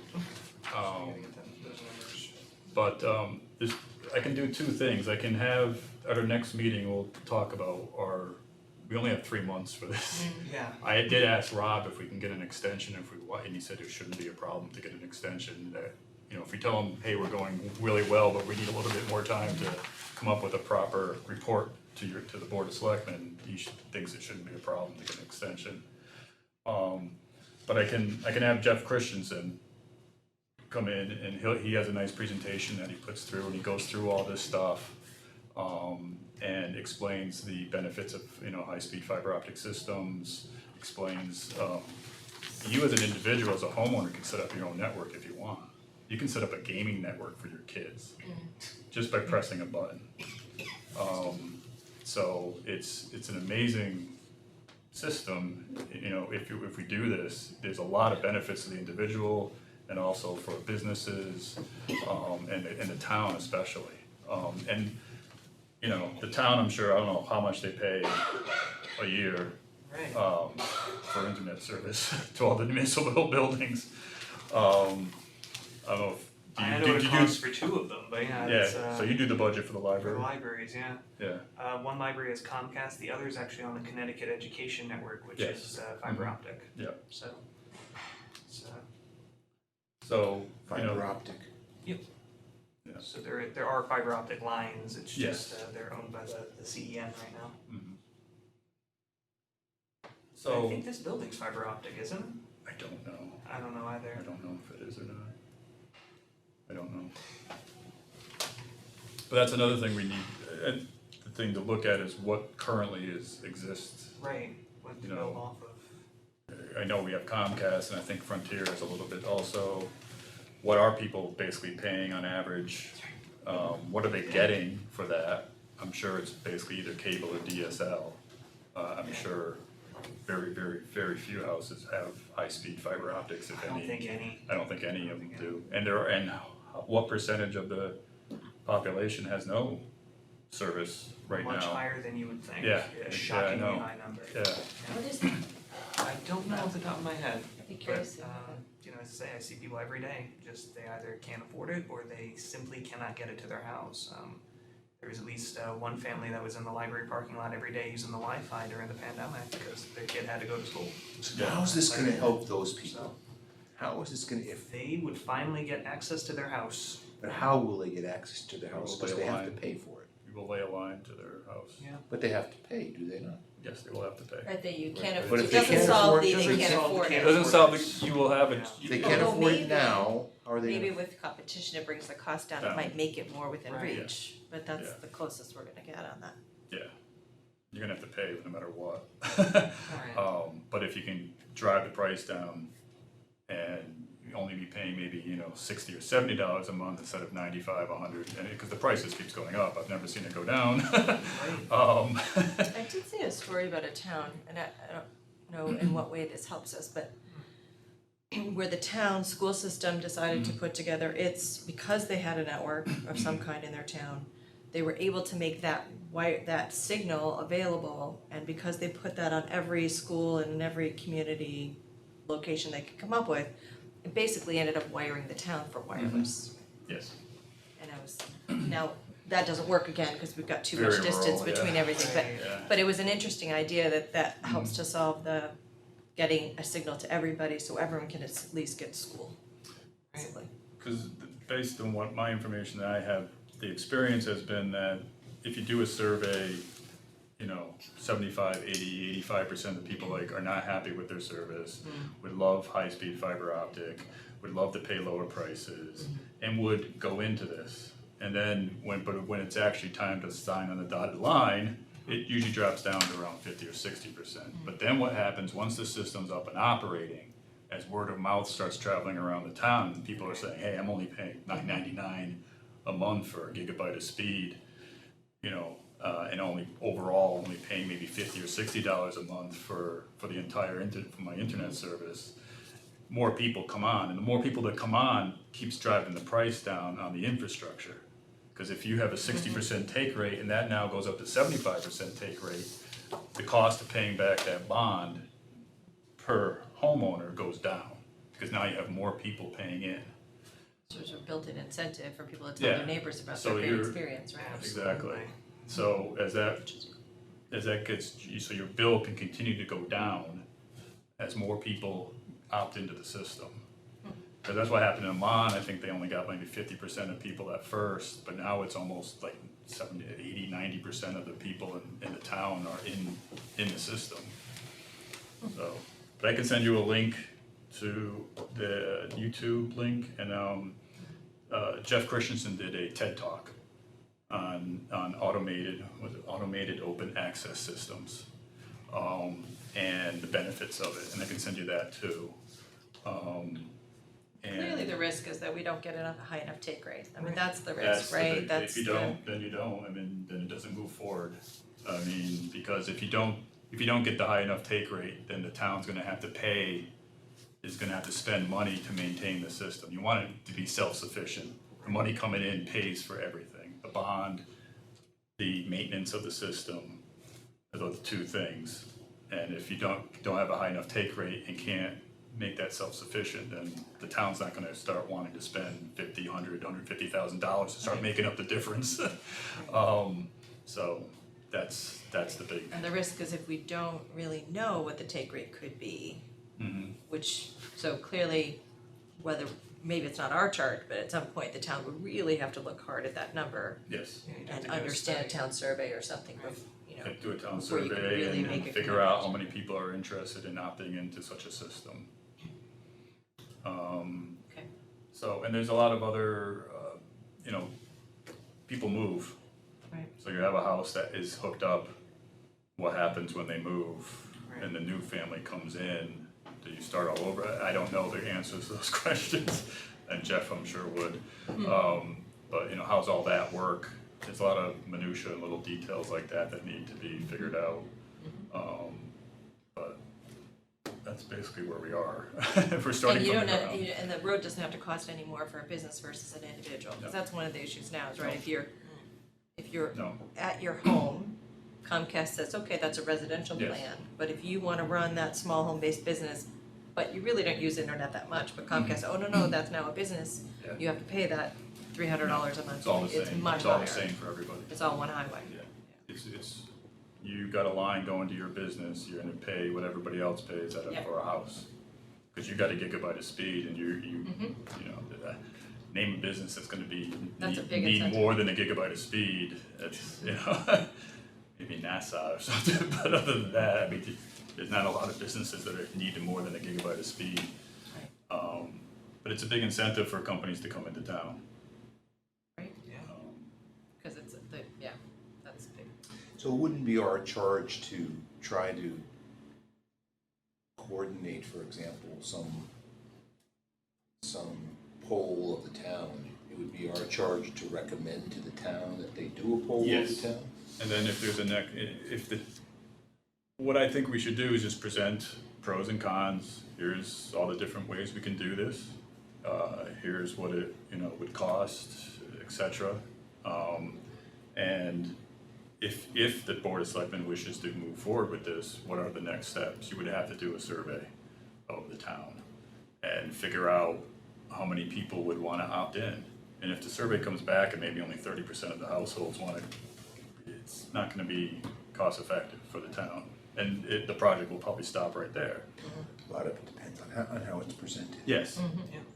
Gotta get those numbers. But I can do two things. I can have, at our next meeting, we'll talk about we only have 3 months for this. Yeah. I did ask Rob if we can get an extension, and he said there shouldn't be a problem to get an extension. That, you know, if we tell him, hey, we're going really well, but we need a little bit more time to come up with a proper report to the Board of Selectmen, he thinks it shouldn't be a problem to get an extension. But I can have Jeff Christensen come in, and he has a nice presentation that he puts through, and he goes through all this stuff, and explains the benefits of, you know, high-speed fiber optic systems, explains, you as an individual, as a homeowner, can set up your own network if you want. You can set up a gaming network for your kids, just by pressing a button. So it's an amazing system, you know, if we do this, there's a lot of benefits to the individual and also for businesses, and the town especially. And, you know, the town, I'm sure, I don't know how much they pay a year, Right. for internet service to all the municipal buildings. I don't know if, I know what it costs for 2 of them, but yeah, it's, so you do the budget for the for library? the libraries, yeah. Yeah, One library is Comcast, the other is actually on the Connecticut Education Network, which Yes. is fiber optic. yeah, So, it's, so, you know. Fiber optic. so there are fiber optic lines, it's Yes. just they're owned by the CEN right now. I So, think this building's fiber optic, isn't it? I don't know. I don't know either. I don't know if it is or not. I don't know. But that's another thing we need, and the thing to look at is what currently exists. Right, what to You know, build off of. I know we have Comcast, and I think Frontier is a little bit also. What are people basically paying on average? What are they getting for that? I'm sure it's basically either cable or DSL. I'm sure very, very, very few houses have high-speed fiber optics, if I any. don't think any. I don't think any of them do. And what percentage of the population has no service right now? Much higher than you would think. Yeah, A yeah, I shockingly know. high number. Yeah, What is that? I don't know off the top of my head, I'd be but, curious. you know, as I say, I see people every day, just they either can't afford it or they simply cannot get it to their house. There was at least one family that was in the library parking lot every day using the Wi-Fi during the pandemic because their kid had to go to school. So how is this gonna help those people? How is this gonna, if, They would finally get access to their house. but how will they get access to their house? Because Will they they have to line? pay for it. we will lay a line to their house. Yeah. But they have to pay, do they not? Yes, they will have to pay. Right, that you can't, But it if they doesn't can't solve afford- the, doesn't they can't solve the afford can't it. Doesn't solve the, you will have it. Yeah. If they can't Although afford it maybe- now, how are they Maybe gonna? with competition, it brings the cost down, it Down. might make it more within Right. reach, but that's Yeah. the closest we're gonna get on that. Yeah, you're gonna have to pay no matter what. Alright. But if you can drive the price down and you only be paying maybe, you know, $60 or $70 a month instead of 95, 100, and because the price just keeps going up, I've never seen it go down. Right. I did see a story about a town, and I don't know in what way this helps us, but where the town school system decided to put together its, because they had a network of some kind in their town, they were able to make that that signal available, and because they put that on every school and in every community location they could come up with, it basically ended up wiring the town for wireless. Yes. And I was, now, that doesn't work again, because we've got too Very much distance rural, yeah. between everything, Yeah. but it was an interesting idea that helps to solve the getting a signal to everybody, so everyone can at least get to school, basically. Because based on what my information that I have, the experience has been that if you do a survey, 75, 80, 85% of the people are not happy with their service, would love high-speed fiber optic, would love to pay lower prices, and would go into this. And then when it's actually time to sign on the dotted line, it usually drops down to around 50 or 60%. But then what happens once the system's up and operating, as word of mouth starts traveling around the town, and people are saying, hey, I'm only paying $9.99 a month for a gigabyte of speed, and only paying maybe $50 or $60 a month for the entire for my internet service. More people come on, and the more people that come on keeps driving the price down on the infrastructure. Because if you have a 60% take rate and that now goes up to 75% take rate, the cost of paying back that bond per homeowner goes down, because now you have more people paying in. So there's a built-in incentive for people to tell Yeah. their neighbors about So their great you're- experience, right? Exactly. So as that gets, so your bill can continue to go down as more people opt into the system. Because that's what happened in Amman. I think they only got maybe 50% of people at first, but now it's almost like 70, 80, 90% of the people in the town are in the system. So, but I can send you a link to the YouTube link, and Jeff Christensen did a TED Talk on automated open access systems, and the benefits of it, and I can send you that too. Clearly, the risk is that we don't get a high enough take rate. I mean, that's the That's risk, the right? big- That's if you don't, then you don't. I mean, then it doesn't move forward. I mean, because if you don't get the high enough take rate, then the town's gonna have to spend money to maintain the system. You want it to be self-sufficient. The money coming in pays for everything. The bond, the maintenance of the system, are those two things. And if you don't have a high enough take rate and can't make that self-sufficient, then the town's not gonna start wanting to spend $50,000, $100,000, $150,000 to start making up the difference. So that's the big. And the risk is if we don't really know what the take rate could be, which, so clearly, whether, maybe it's not our chart, but at some point, the town would really have to look hard at that number Yes. and understand a town survey or something, Do a town Before you can survey really and make a figure out how many people are interested in opting into such a system. Okay. So, and there's a lot of other, people move. Right. So you have a house that is hooked up, what happens when they move and the new family comes in? Do you start all over? I don't know the answers to those questions, and Jeff, I'm sure would. But how's all that work? There's a lot of minutia and little details like that need to be figured out. But that's basically where we are. If we're starting And you from don't the have, ground. and the road doesn't have to cost any more for a business versus an individual, because No. that's one of the issues now, is right, No. if you're No. at your home, Comcast says, okay, that's a residential Yes. plan, but if you wanna run that small home-based business, but you really don't use internet that much, but Comcast, oh, no, that's now a business, Yeah. you have to pay that $300 a month, It's all the it's same, much it's all higher, the same for everybody. it's all one highway. Yeah, it's, you got a line going to your business, you're gonna pay what everybody else pays Yeah. for a house. Cause you got a gigabyte of speed and name a business that's gonna That's a big need incentive. more than a gigabyte of speed, it's, maybe NASA or something, but other than that, I mean, there's not a lot of businesses that need more than a gigabyte of speed. But it's a big incentive for companies to come into town. Right, Yeah. cause it's, that's big. So it wouldn't be our charge to try to coordinate, for example, some poll of the town. It would be our charge to recommend to the town that they do a poll of Yes. the town? And then if there's what I think we should do is just present pros and cons. Here's all the different ways we can do this. Here's what it, would cost, etc. And if the Board of Selectmen wishes to move forward with this, what are the next steps? You would have to do a survey of the town and figure out how many people would want to opt in. And if the survey comes back and maybe only 30% of the households want it, it's not going to be cost effective for the town. And the project will probably stop right there. A lot of it depends on how it's presented. Yes.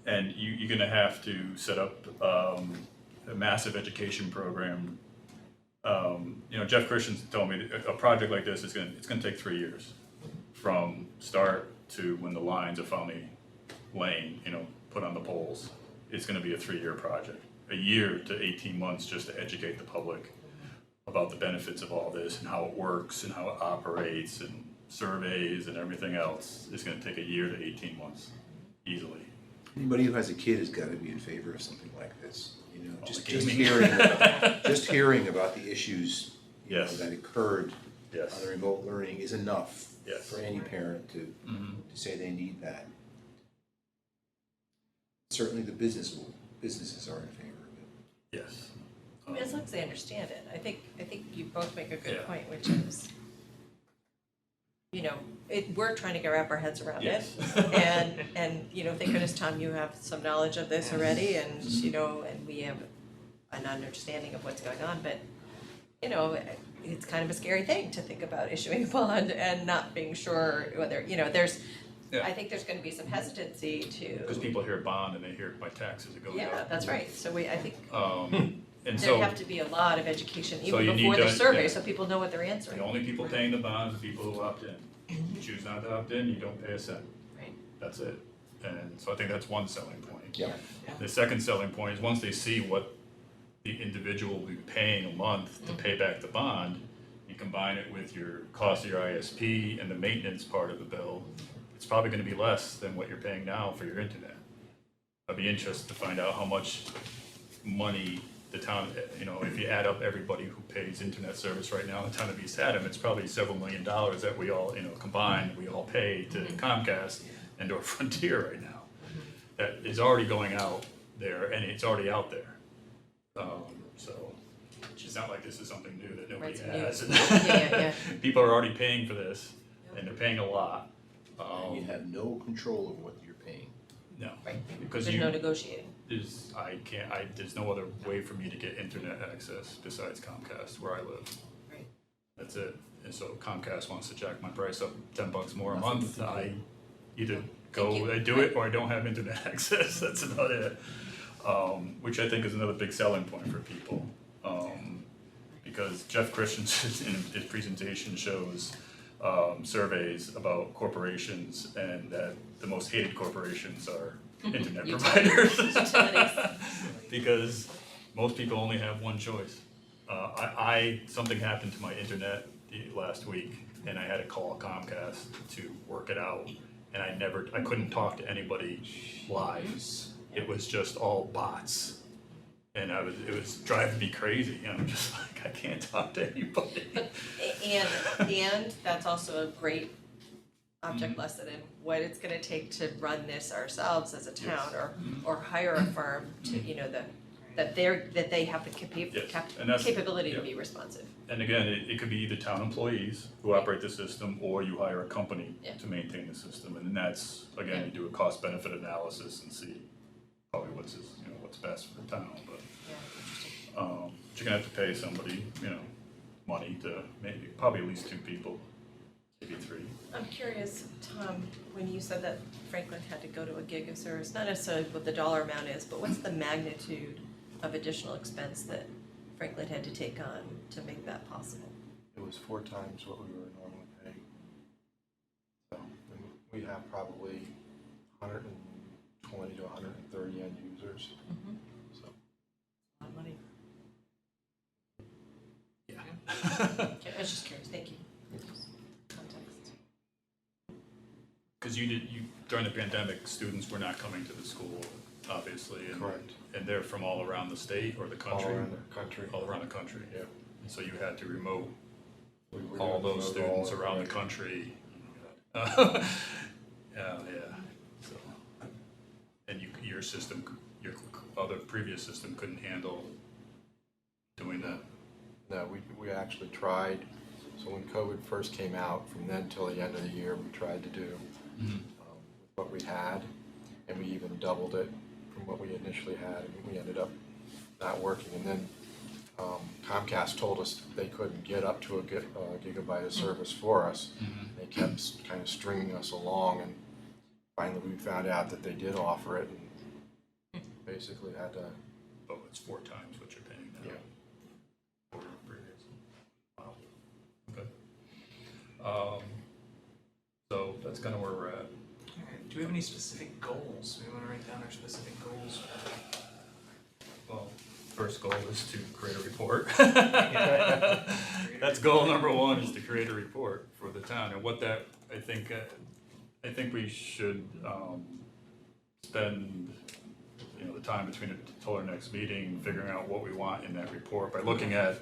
And you're going to have to set up a massive education program. Jeff Christians told me that a project like this it's going to take 3 years from start to when the lines are finally laying, put on the poles. It's going to be a 3-year project, a year to 18 months just to educate the public about the benefits of all this and how it works and how it operates and surveys and everything else. It's going to take a year to 18 months easily. Anybody who has a kid has got to be in favor of something like this. All Just the gaming. hearing about the issues Yes. that occurred Yes. on the remote learning is enough Yes. for any parent to say they need that. Certainly the businesses are in favor of it. Yes. I mean, as long as they understand it, I think you both make a good Yeah. point, which is, we're trying to wrap our heads around it. Yes. And thank goodness, Tom, you have some knowledge of this already, and, and we have an understanding of what's going on, but, it's kind of a scary thing to think about issuing a bond and not being sure whether, there's, Yeah. I think there's gonna be some hesitancy Because to, people hear bond and they hear my taxes are going up. yeah, that's right, so I think And there'd so have to be a lot of education So even you need before the to- survey, yeah. so people know what they're answering. the only people paying the bonds are people who opt in. You choose not to opt in, you don't pay a cent. Right. That's it. And so I think that's one selling point. Yeah. The second selling point is once they see what the individual will be paying a month to pay back the bond, you combine it with your cost of your ISP and the maintenance part of the bill, it's probably gonna be less than what you're paying now for your internet. I'd be interested to find out how much money the town, if you add up everybody who pays internet service right now in the town of East Haddam, it's probably several $1 million that we all, combined, we all pay to Comcast and or Frontier right now. That is already going out there and it's already out there. So it's not like this is something new that nobody Right, so new. has. Yeah. People are already paying for this and they're paying a lot. And you have no control over what you're paying. No, Right, because there's you, no negotiating. there's no other way for me to get internet access besides Comcast where I live. Right. That's it. And so Comcast wants to jack my price up $10 more a month. I either Thank you. I do it or I don't have internet access. That's about it. Which I think is another big selling point for people. Because Jeff Christensen in his presentation shows surveys about corporations and that the most hated corporations are internet providers. Utilities. Because most people only have one choice. Something happened to my internet last week and I had to call Comcast to work it out. And I couldn't talk to anybody live. It was just all bots. And it was driving me crazy. And I'm just like, I can't talk to anybody. And that's also a great object lesson in what it's gonna take to run this ourselves as a town or hire a firm to, that they have the Yes, and that's- capability to yeah. be responsive. And again, it could be either town employees who operate the system, or you hire a company Yeah. to maintain the system. And then that's, again, you do a cost benefit analysis and see probably what's best for the town, but, Yeah, interesting. you're gonna have to pay somebody, money to probably at least 2 people, maybe 3. I'm curious, Tom, when you said that Franklin had to go to a gig of service, not necessarily what the dollar amount is, but what's the magnitude of additional expense that Franklin had to take on to make that possible? It was 4 times what we were normally paying. So, and we have probably 120 to 130 end users, so. A lot of money. Yeah. Okay, I was just curious, thank you. Context. Because during the pandemic, students were not coming to the school, obviously. And, Correct. And they're from all around the state or the All country? around the country. All around the country, yeah. And so you had to remote all those students around the country. Yeah, so, and your system, your other previous system couldn't handle doing that. No, we actually tried, so when COVID first came out, from then till the end of the year, we tried to do what we had, and we even doubled it from what we initially had, and we ended up not working. And then Comcast told us they couldn't get up to a gigabyte of service for us. They kept kind of stringing us along, and finally we found out that they did offer it, and basically had to. Oh, it's 4 times what you're paying now. Yeah. Wow. Okay. So that's kind of where we're at. Alright, do we have any specific goals? We wanna write down our specific goals. Well, first goal is to create a report. Yeah. That's goal number 1, is to create a report for the town. And what that, I think we should spend, the time between until our next meeting, figuring out what we want in that report by looking at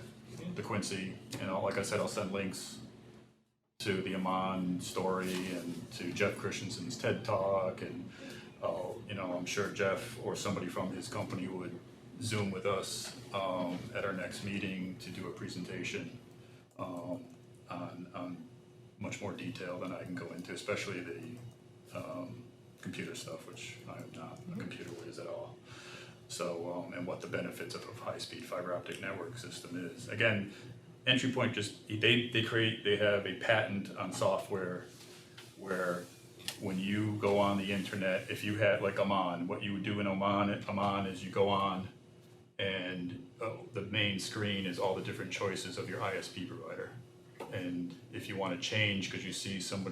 the Quincy. Like I said, I'll send links to the Amon story and to Jeff Christensen's TED Talk, and I'm sure Jeff or somebody from his company would Zoom with us at our next meeting to do a presentation on much more detail than I can go into, especially the computer stuff, which I am not a computer whiz at all. So, and what the benefits of a high-speed fiber optic network system is. Again, Entry Point they have a patent on software where when you go on the internet, if you had like Amon, what you would do in Amon is you go on and the main screen is all the different choices of your ISP provider. And if you want to change, because you see some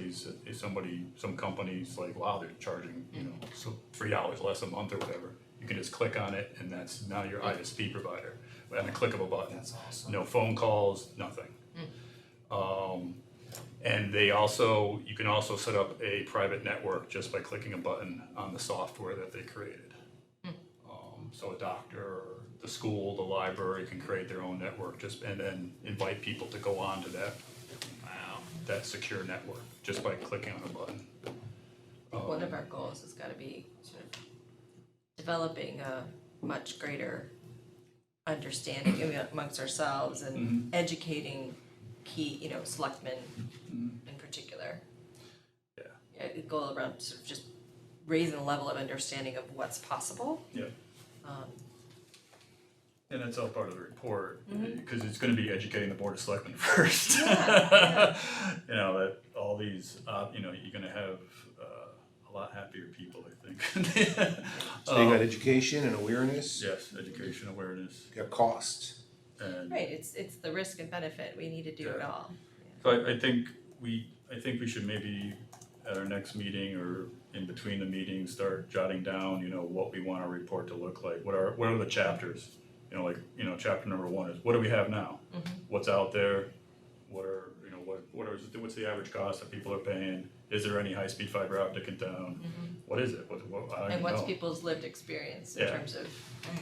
companies like, wow, they're charging, so $3 less a month or whatever, you can just click on it and that's now your ISP provider. And a click of a button. That's awesome. No phone calls, nothing. And you can also set up a private network just by clicking a button on the software that they created. So a doctor or the school, the library can create their own network and then invite people to go on to that secure network just by clicking on a button. One of our goals has got to be sort of developing a much greater understanding amongst ourselves and educating key, selectmen in particular. Yeah, a goal around sort of just raising the level of understanding of what's possible. Yeah. And that's all part of the report, because it's going to be educating the Board of Selectmen first. Yeah. That all these, you're going to have a lot happier people, I think. So you got education and awareness, Yes, education, awareness, you got cost. and Right, it's the risk and benefit, we need to do it Yeah. all. so I think we should maybe at our next meeting or in between the meetings start jotting down, what we want our report to look like. What are the chapters? Chapter number 1 is what do we have now? What's out there? What's the average cost that people are paying? Is there any high-speed fiber optic in town? What is it? I don't And even what's know. people's lived experience in Yeah. terms of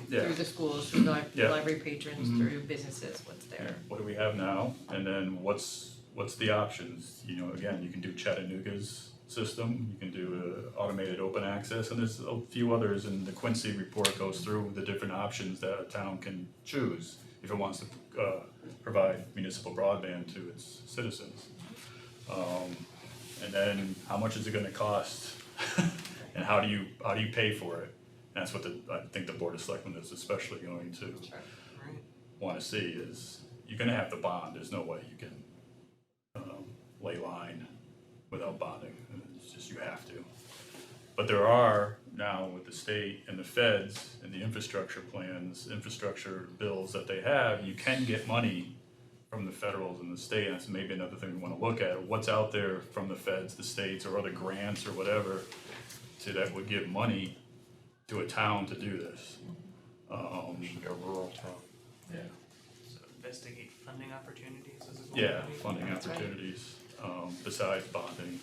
Yeah. through the schools, through the Yeah. library patrons, through businesses, what's there? What do we have now? And then what's the options? Again, you can do Chattanooga's system, you can do automated open access, and there's a few others, and the Quincy report goes through the different options that a town can choose if it wants to provide municipal broadband to its citizens. And then how much is it gonna cost? And how do you pay for it? And that's what I think the Board of Selectmen is especially going to Right. wanna see is, you're gonna have to bond, there's no way you can lay line without bonding, it's just you have to. But there are now with the state and the feds and the infrastructure bills that they have, you can get money from the federals and the state, and that's maybe another thing we wanna look at, what's out there from the feds, the states, or other grants or whatever, that would give money to a town to do this. Should go rural town. Yeah. So investigate funding opportunities as a goal. Yeah, maybe? funding That's right. opportunities, besides bonding,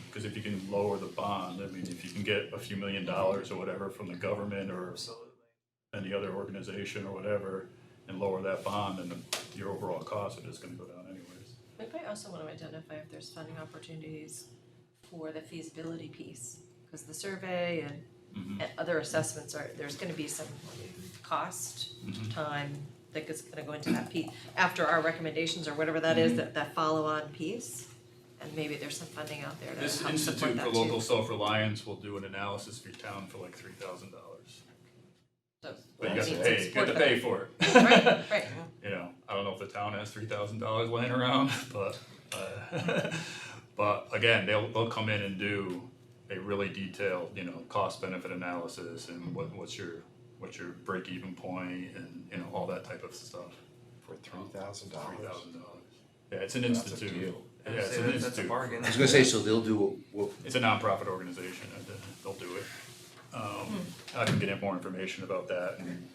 because if you can lower the bond, if you can get a few $1 million or whatever from the government or Absolutely. any other organization or whatever, and lower that bond, and your overall costs are just gonna go down anyways. We might also want to identify if there's funding opportunities for the feasibility piece, because the survey and other assessments there's gonna be some cost, time that is gonna go into that piece, after our recommendations or whatever that is, that follow-on piece. And maybe there's some funding out there to This help support Institute that for too. Local Self-Reliance will do an analysis for your town for like $3,000. So, But you that got to means pay, it's you got to support pay that. for it. Right, You know, I don't know if the town has $3,000 laying around, but, but again, they'll come in and do a really detailed, you know, cost benefit analysis and what's your break-even point and, you know, all that type of stuff. For $3,000. $3,000. Yeah, it's an That's a institute. deal. Yeah, it's an That's a institute. bargain. I was gonna say, so they'll do what, It's a nonprofit organization, and they'll do it. I can get more information about that and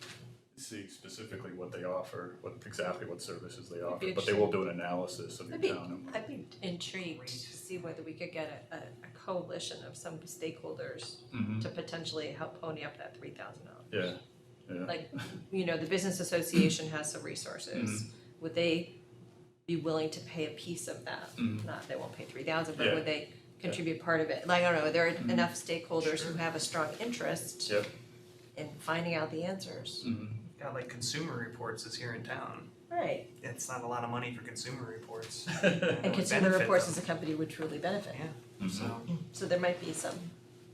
see specifically what they offer, exactly what services they offer, but they will do an analysis of your town. I'd be intrigued to see whether we could get a coalition of some stakeholders to potentially help pony up that $3,000. Yeah. Like, you know, the business association has some resources. Would they be willing to pay a piece of that? Not, they won't pay $3,000, but Yeah. would they contribute part of it? Like, I don't know, there are enough stakeholders who have a strong interest Yep. in finding out the answers. Got like Consumer Reports is here in town. Right, It's not a lot of money for Consumer Reports. and Consumer Reports as a company would truly benefit. Yeah, so, So there might be some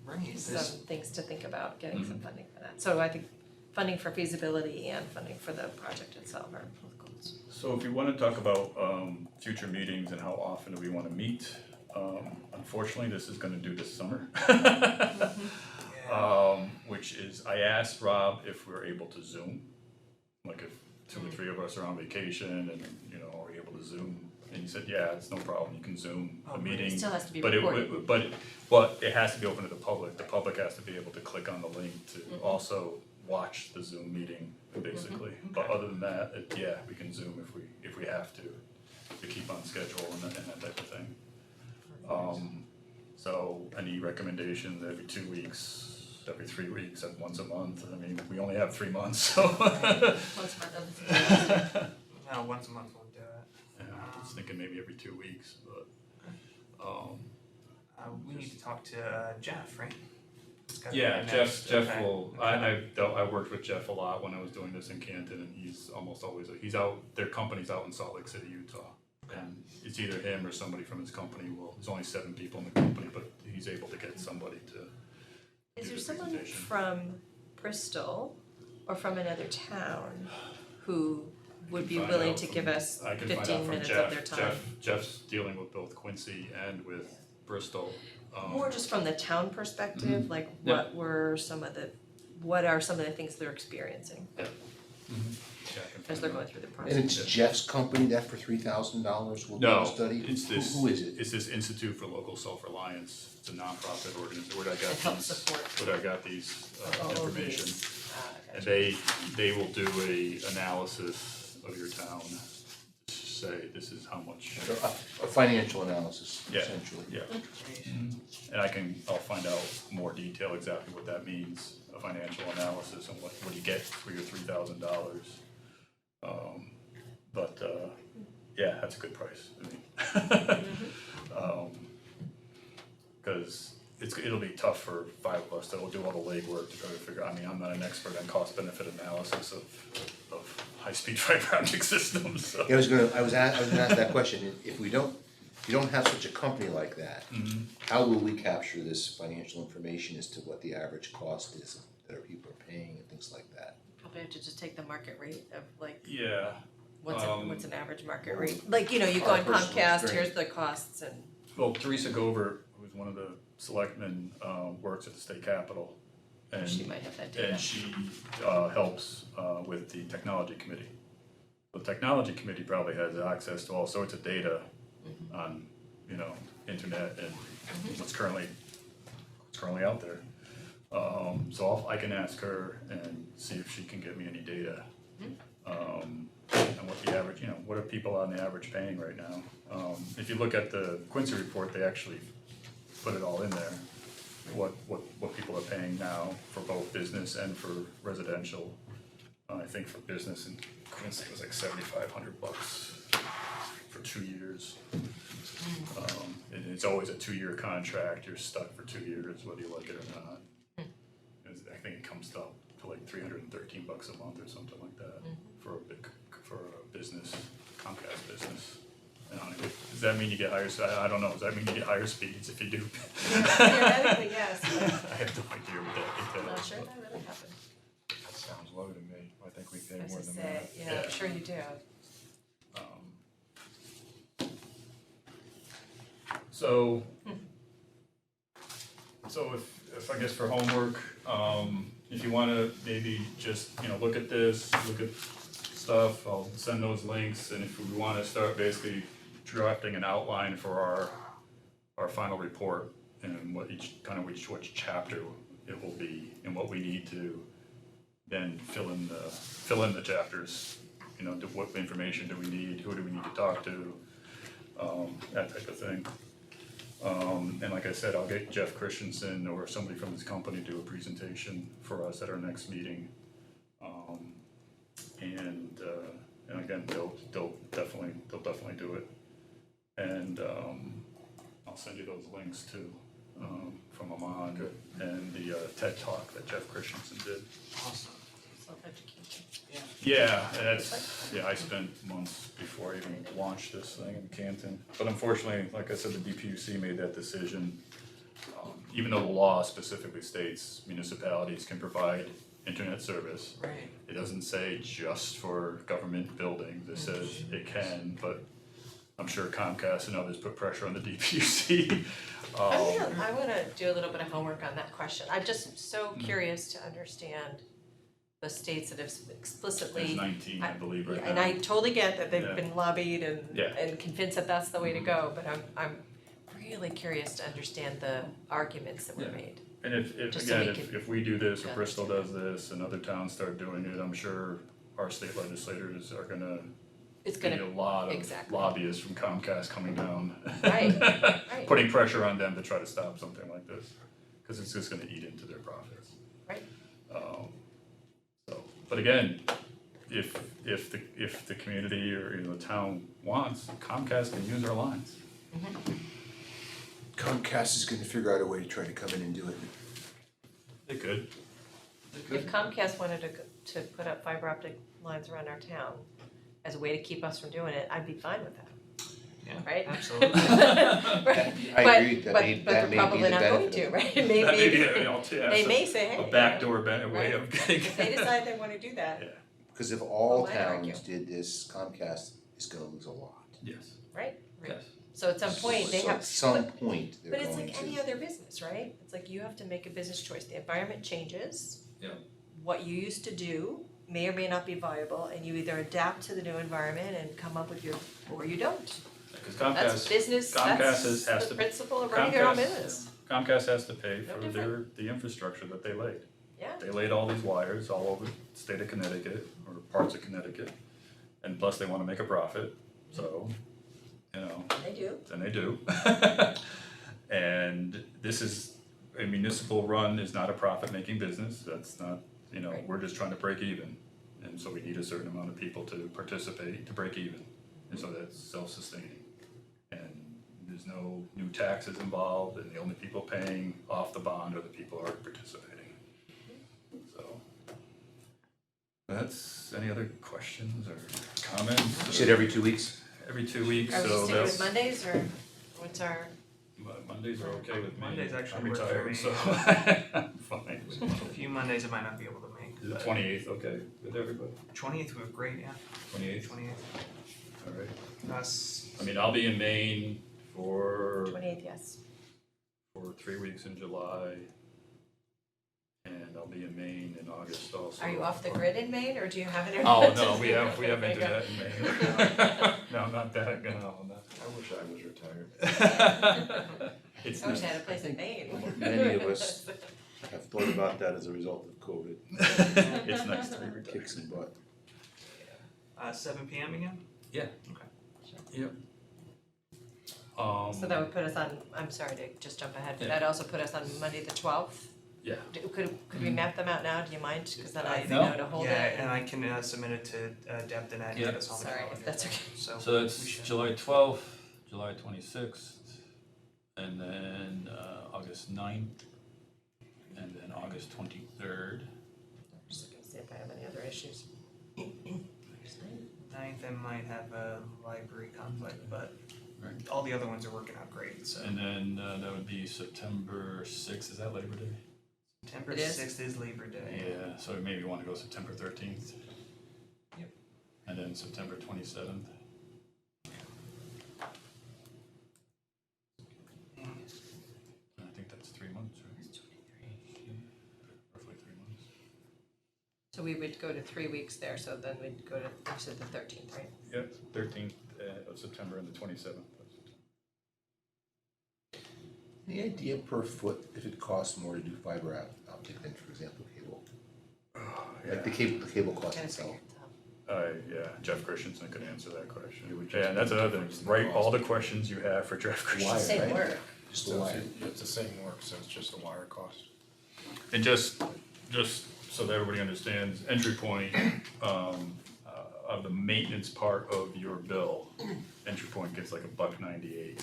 right, some there's, things to think about, getting some funding for that. So I think funding for feasibility and funding for the project itself are both goals. So if you want to talk about future meetings and how often do we want to meet, unfortunately, this is going to do this summer. Which is, I asked Rob if we're able to Zoom, like if 2 or 3 of us are on vacation and, you know, are we able to Zoom? And he said, yeah, it's no problem, you can Zoom a meeting. It still has to be But recorded. but it has to be open to the public. The public has to be able to click on the link to also watch the Zoom meeting, basically. But other than that, yeah, we can Zoom if we have to keep on schedule and that type of thing. So any recommendations every 2 weeks, every 3 weeks, once a month? I mean, we only have 3 months, so. Once a month, no, once a month won't do it. Yeah, I was thinking maybe every 2 weeks, but, We need to talk to Jeff, right? It's gotta be yeah, next, Jeff okay. will, I worked with Jeff a lot when I was doing this in Canton, and he's almost always, he's out, their company's out in Salt Lake City, Utah. And it's either him or somebody from his company. Well, there's only 7 people in the company, but he's able to get somebody to Is do there the someone presentation. from Bristol or from another town who would be Find willing out to from- give us I can find out 15 from minutes Jeff. of their time? Jeff's dealing with both Quincy and with Bristol. More just from the town perspective, like Yeah. what are some of the things they're experiencing Yeah, I can as find they're out. going through the and process? it's Jeff's company that for $3,000 will do No, a study? it's this. Who is it? It's this Institute for Local Self-Reliance. It's a nonprofit organization where I got It helps these, support where I got these all of information. these. And they will do a analysis of your town, to say this is how much. So a financial analysis, Yeah. essentially. Yeah, and I'll find out more detail exactly what that means, a financial analysis and what you get for your $3,000. Yeah, that's a good price, I mean. Cause it'll be tough for 5 of us that will do all the legwork to try to figure, I mean, I'm not an expert on cost benefit analysis of high-speed fiber optic systems, so. Yeah, I was gonna ask that question, if you don't have such a company like that, how will we capture this financial information as to what the average cost is that our people are paying and things like that? Probably have to just take the market rate of like, Yeah, what's an average market rate? Like, you know, you go on Our personal Comcast, experience. here's the costs and. well, Teresa Gover, who's one of the selectmen, works at the state capitol. And She might have that data. And she helps with the technology committee. The technology committee probably has access to all sorts of data on, you know, internet and what's currently out there. So I can ask her and see if she can give me any data. And what the average, you know, what are people on the average paying right now? If you look at the Quincy report, they actually put it all in there. What people are paying now for both business and for residential. I think for business in Quincy it was like $7,500 for 2 years. And it's always a 2-year contract, you're stuck for 2 years, whether you like it or not. I think it comes up to like $313 a month or something like that for a business, Comcast business. And does that mean you get higher, I don't know, does that mean you get higher speeds if you do? Theoretically, yes, but I have no idea what that I'm not entails. sure that really happened. That sounds low to me. I think we pay I was more to than say, that. yeah, Yeah. I'm sure you do. So, if I guess for homework, if you wanna maybe just, look at this, look at stuff, I'll send those links, and if we wanna start basically drafting an outline for our final report, and which chapter it will be, and what we need to then fill in the chapters, what information do we need, who do we need to talk to, that type of thing. And like I said, I'll get Jeff Christensen or somebody from his company to do a presentation for us at our next meeting. And again, they'll definitely do it. And I'll send you those links too, from Amon and the TED Talk that Jeff Christensen did. Awesome. Self-education. Yeah, I spent months before I even launched this thing in Canton. But unfortunately, like I said, the DPUC made that decision. Even though the law specifically states municipalities can provide internet service, Right. it doesn't say just for government buildings. It says it can, but I'm sure Comcast and others put pressure on the DPUC. I wanna do a little bit of homework on that question. I'm just so curious to understand the states that have explicitly. There's 19, I believe, right now. And I totally get that they've Yeah. been lobbied Yeah. and convinced that that's the way to go, but I'm really curious to understand the arguments that were Yeah. made. And Just so we if can- we do this, or Bristol does this, and other towns start doing it, I'm sure our state legislators are gonna It's be a gonna, lot of exactly. lobbyists from Comcast coming down. Right, right. Putting pressure on them to try to stop something like this, cause it's just gonna eat into their profits. right, But again, if the community or, the town wants, Comcast can use our lines. Comcast is gonna figure out a way to try to come in and do it. They could. if Comcast wanted to put up fiber optic lines around our town as a way to keep us from doing it, I'd be fine with that, Yeah. right? Absolutely. Right, I agree, that but may they're be probably the not going benefit to, of right? That may be, They may say, hey. a backdoor way right? of getting. If they decide they wanna do that, Yeah, Because if all Well, I'd argue. towns did this, Comcast is gonna lose a lot. yes, right? Right. yes. So at some point, they So have. at some point, they're But it's going like to. any other business, right? It's like you have to make a business choice. The environment changes. Yeah. What you used to do may or may not be viable, and you either adapt to the new environment and come up with or you don't. Because That's Comcast, business, Comcast that's has the to- principle of running your own Comcast- business. Comcast has to pay No for different. the infrastructure that they laid. Yeah, They laid all these wires all over the state of Connecticut, or parts of Connecticut, and plus they wanna make a profit, so, they do. and they do. And this is, a municipal run is not a profit-making business, that's not, Right. we're just trying to break even. And so we need a certain amount of people to participate to break even, and so that's self-sustaining. And there's no new taxes involved, and the only people paying off the bond are the people who are participating. So, that's, any other questions or comments? You said every 2 weeks? Every 2 weeks, Are we so sticking that's. with Mondays or what's our, Mondays are okay with me. Mondays actually I'm work for retired, me. so I'm fine. A few Mondays I might not be able to make. Is the 28th okay with everybody? 20th would be great, yeah. 28th, 28th. all right. That's I mean, I'll be in Maine for 28th, yes. 3 weeks in July. And I'll be in Maine in August also. Are you off the grid in Maine, or do you have internet? Oh, no, we have There you go. internet in Maine. No, not that, no, not. I wish I was retired. It's I wish I not, had a place in Maine. Many of us have thought about that as a result of COVID. it's nice to be retired. Kick some butt. 7 PM again? Yeah. Okay. Yep. So that would put us on, I'm sorry to just jump ahead, but Yeah. that'd also put us on Monday the 12th Yeah. Could we map them out now, do you mind, cause then I No. know to hold it. Yeah, and I can submit it to Deb and Yeah. get us on the Sorry, calendar. if that's okay. So So we that's should- July 12th, July 26th, and then August 9th, and then August 23rd. Just gonna see if I have any other issues. 9th, I might have a library conflict, but Right. all the other ones are working out great, so. And then that would be September 6th, is that Labor Day? September It is? 6th is Labor Day. Yeah, so maybe you want to go September 13th. Yep. And then September 27th. And I think that's 3 months, right? Roughly 3 months. So we would go to 3 weeks there, so then we'd go to, you said the 13th, right? Yep, 13th of September and the 27th. Any idea per foot if it costs more to do fiber optic than, for example, cable? Like the cable cost Gotta itself. figure it out. Yeah, Jeff Christensen could answer that question. It would just Yeah, and that's be another difference in thing, write all the cost. questions you have for Jeff Wire, Christensen. Same right? work. Just the So wire. it's the same work, so it's just a wire cost. And just so that everybody understands, entry point, of the maintenance part of your bill, entry point gets like $1.98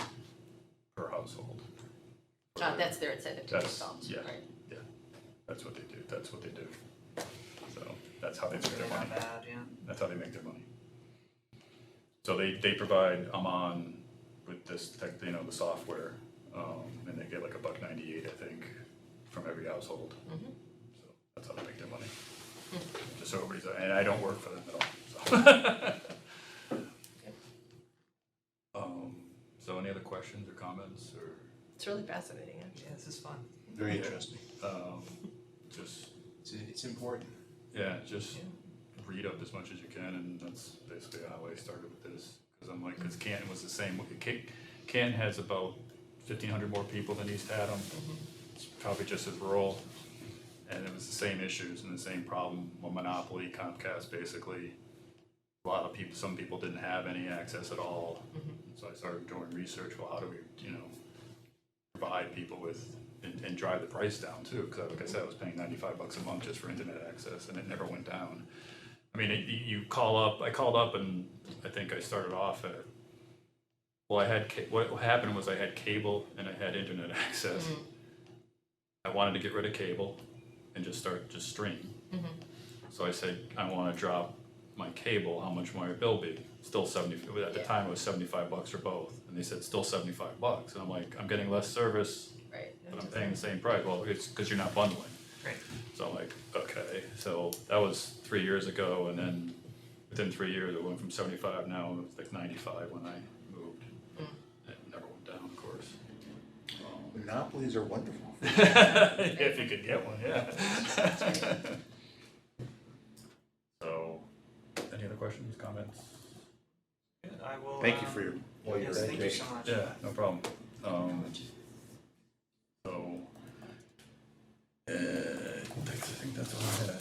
per household. That's their incentive to That's- install, yeah. right? That's what they do. So that's how they make It's their really money. not bad, yeah. That's how they make their money. So they provide, I'm on with this tech, the software, and they get like $1.98, I think, from every household. Mhm. So that's how they make their money. Just so everybody's, and I don't work for them at all, so. So any other questions or comments or, It's really fascinating, Yeah, actually. this is fun. Very interesting. just, It's important. yeah, just read up as much as you can, and that's basically how I started with this. Cause I'm like, cause Canton was the same, Canton has about 1,500 more people than East Haddam. It's probably just as rural, and it was the same issues and the same problem, a monopoly, Comcast basically. A lot of people, some people didn't have any access at all, so I started doing research, well, how do we, provide people with, and drive the price down too, because like I said, I was paying $95 a month just for internet access, and it never went down. I mean, I called up and I think I started off at, well, what happened was I had cable and I had internet access. I wanted to get rid of cable and just stream. So I said, I want to drop my cable, how much will my bill be? Still 70, at the time it was $75 for both, and they said still $75, and I'm like, I'm getting less service, Right. but I'm paying the same price. Well, it's because you're not bundling. Right. So I'm like, okay, so that was 3 years ago, and then within 3 years, it went from 75, now it's like 95 when I moved. It never went down, of course. Monopolies are wonderful. If you could get one, yeah. So, any other questions, comments? Yeah, I will. Thank you for all your Yes, thank you so education. much. Yeah, no problem. So, I think that's all I had.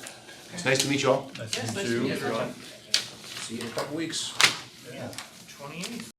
It's nice to meet you all. Nice Yes, to nice meet to you. meet everyone. See you in a couple weeks. Yeah. 28th.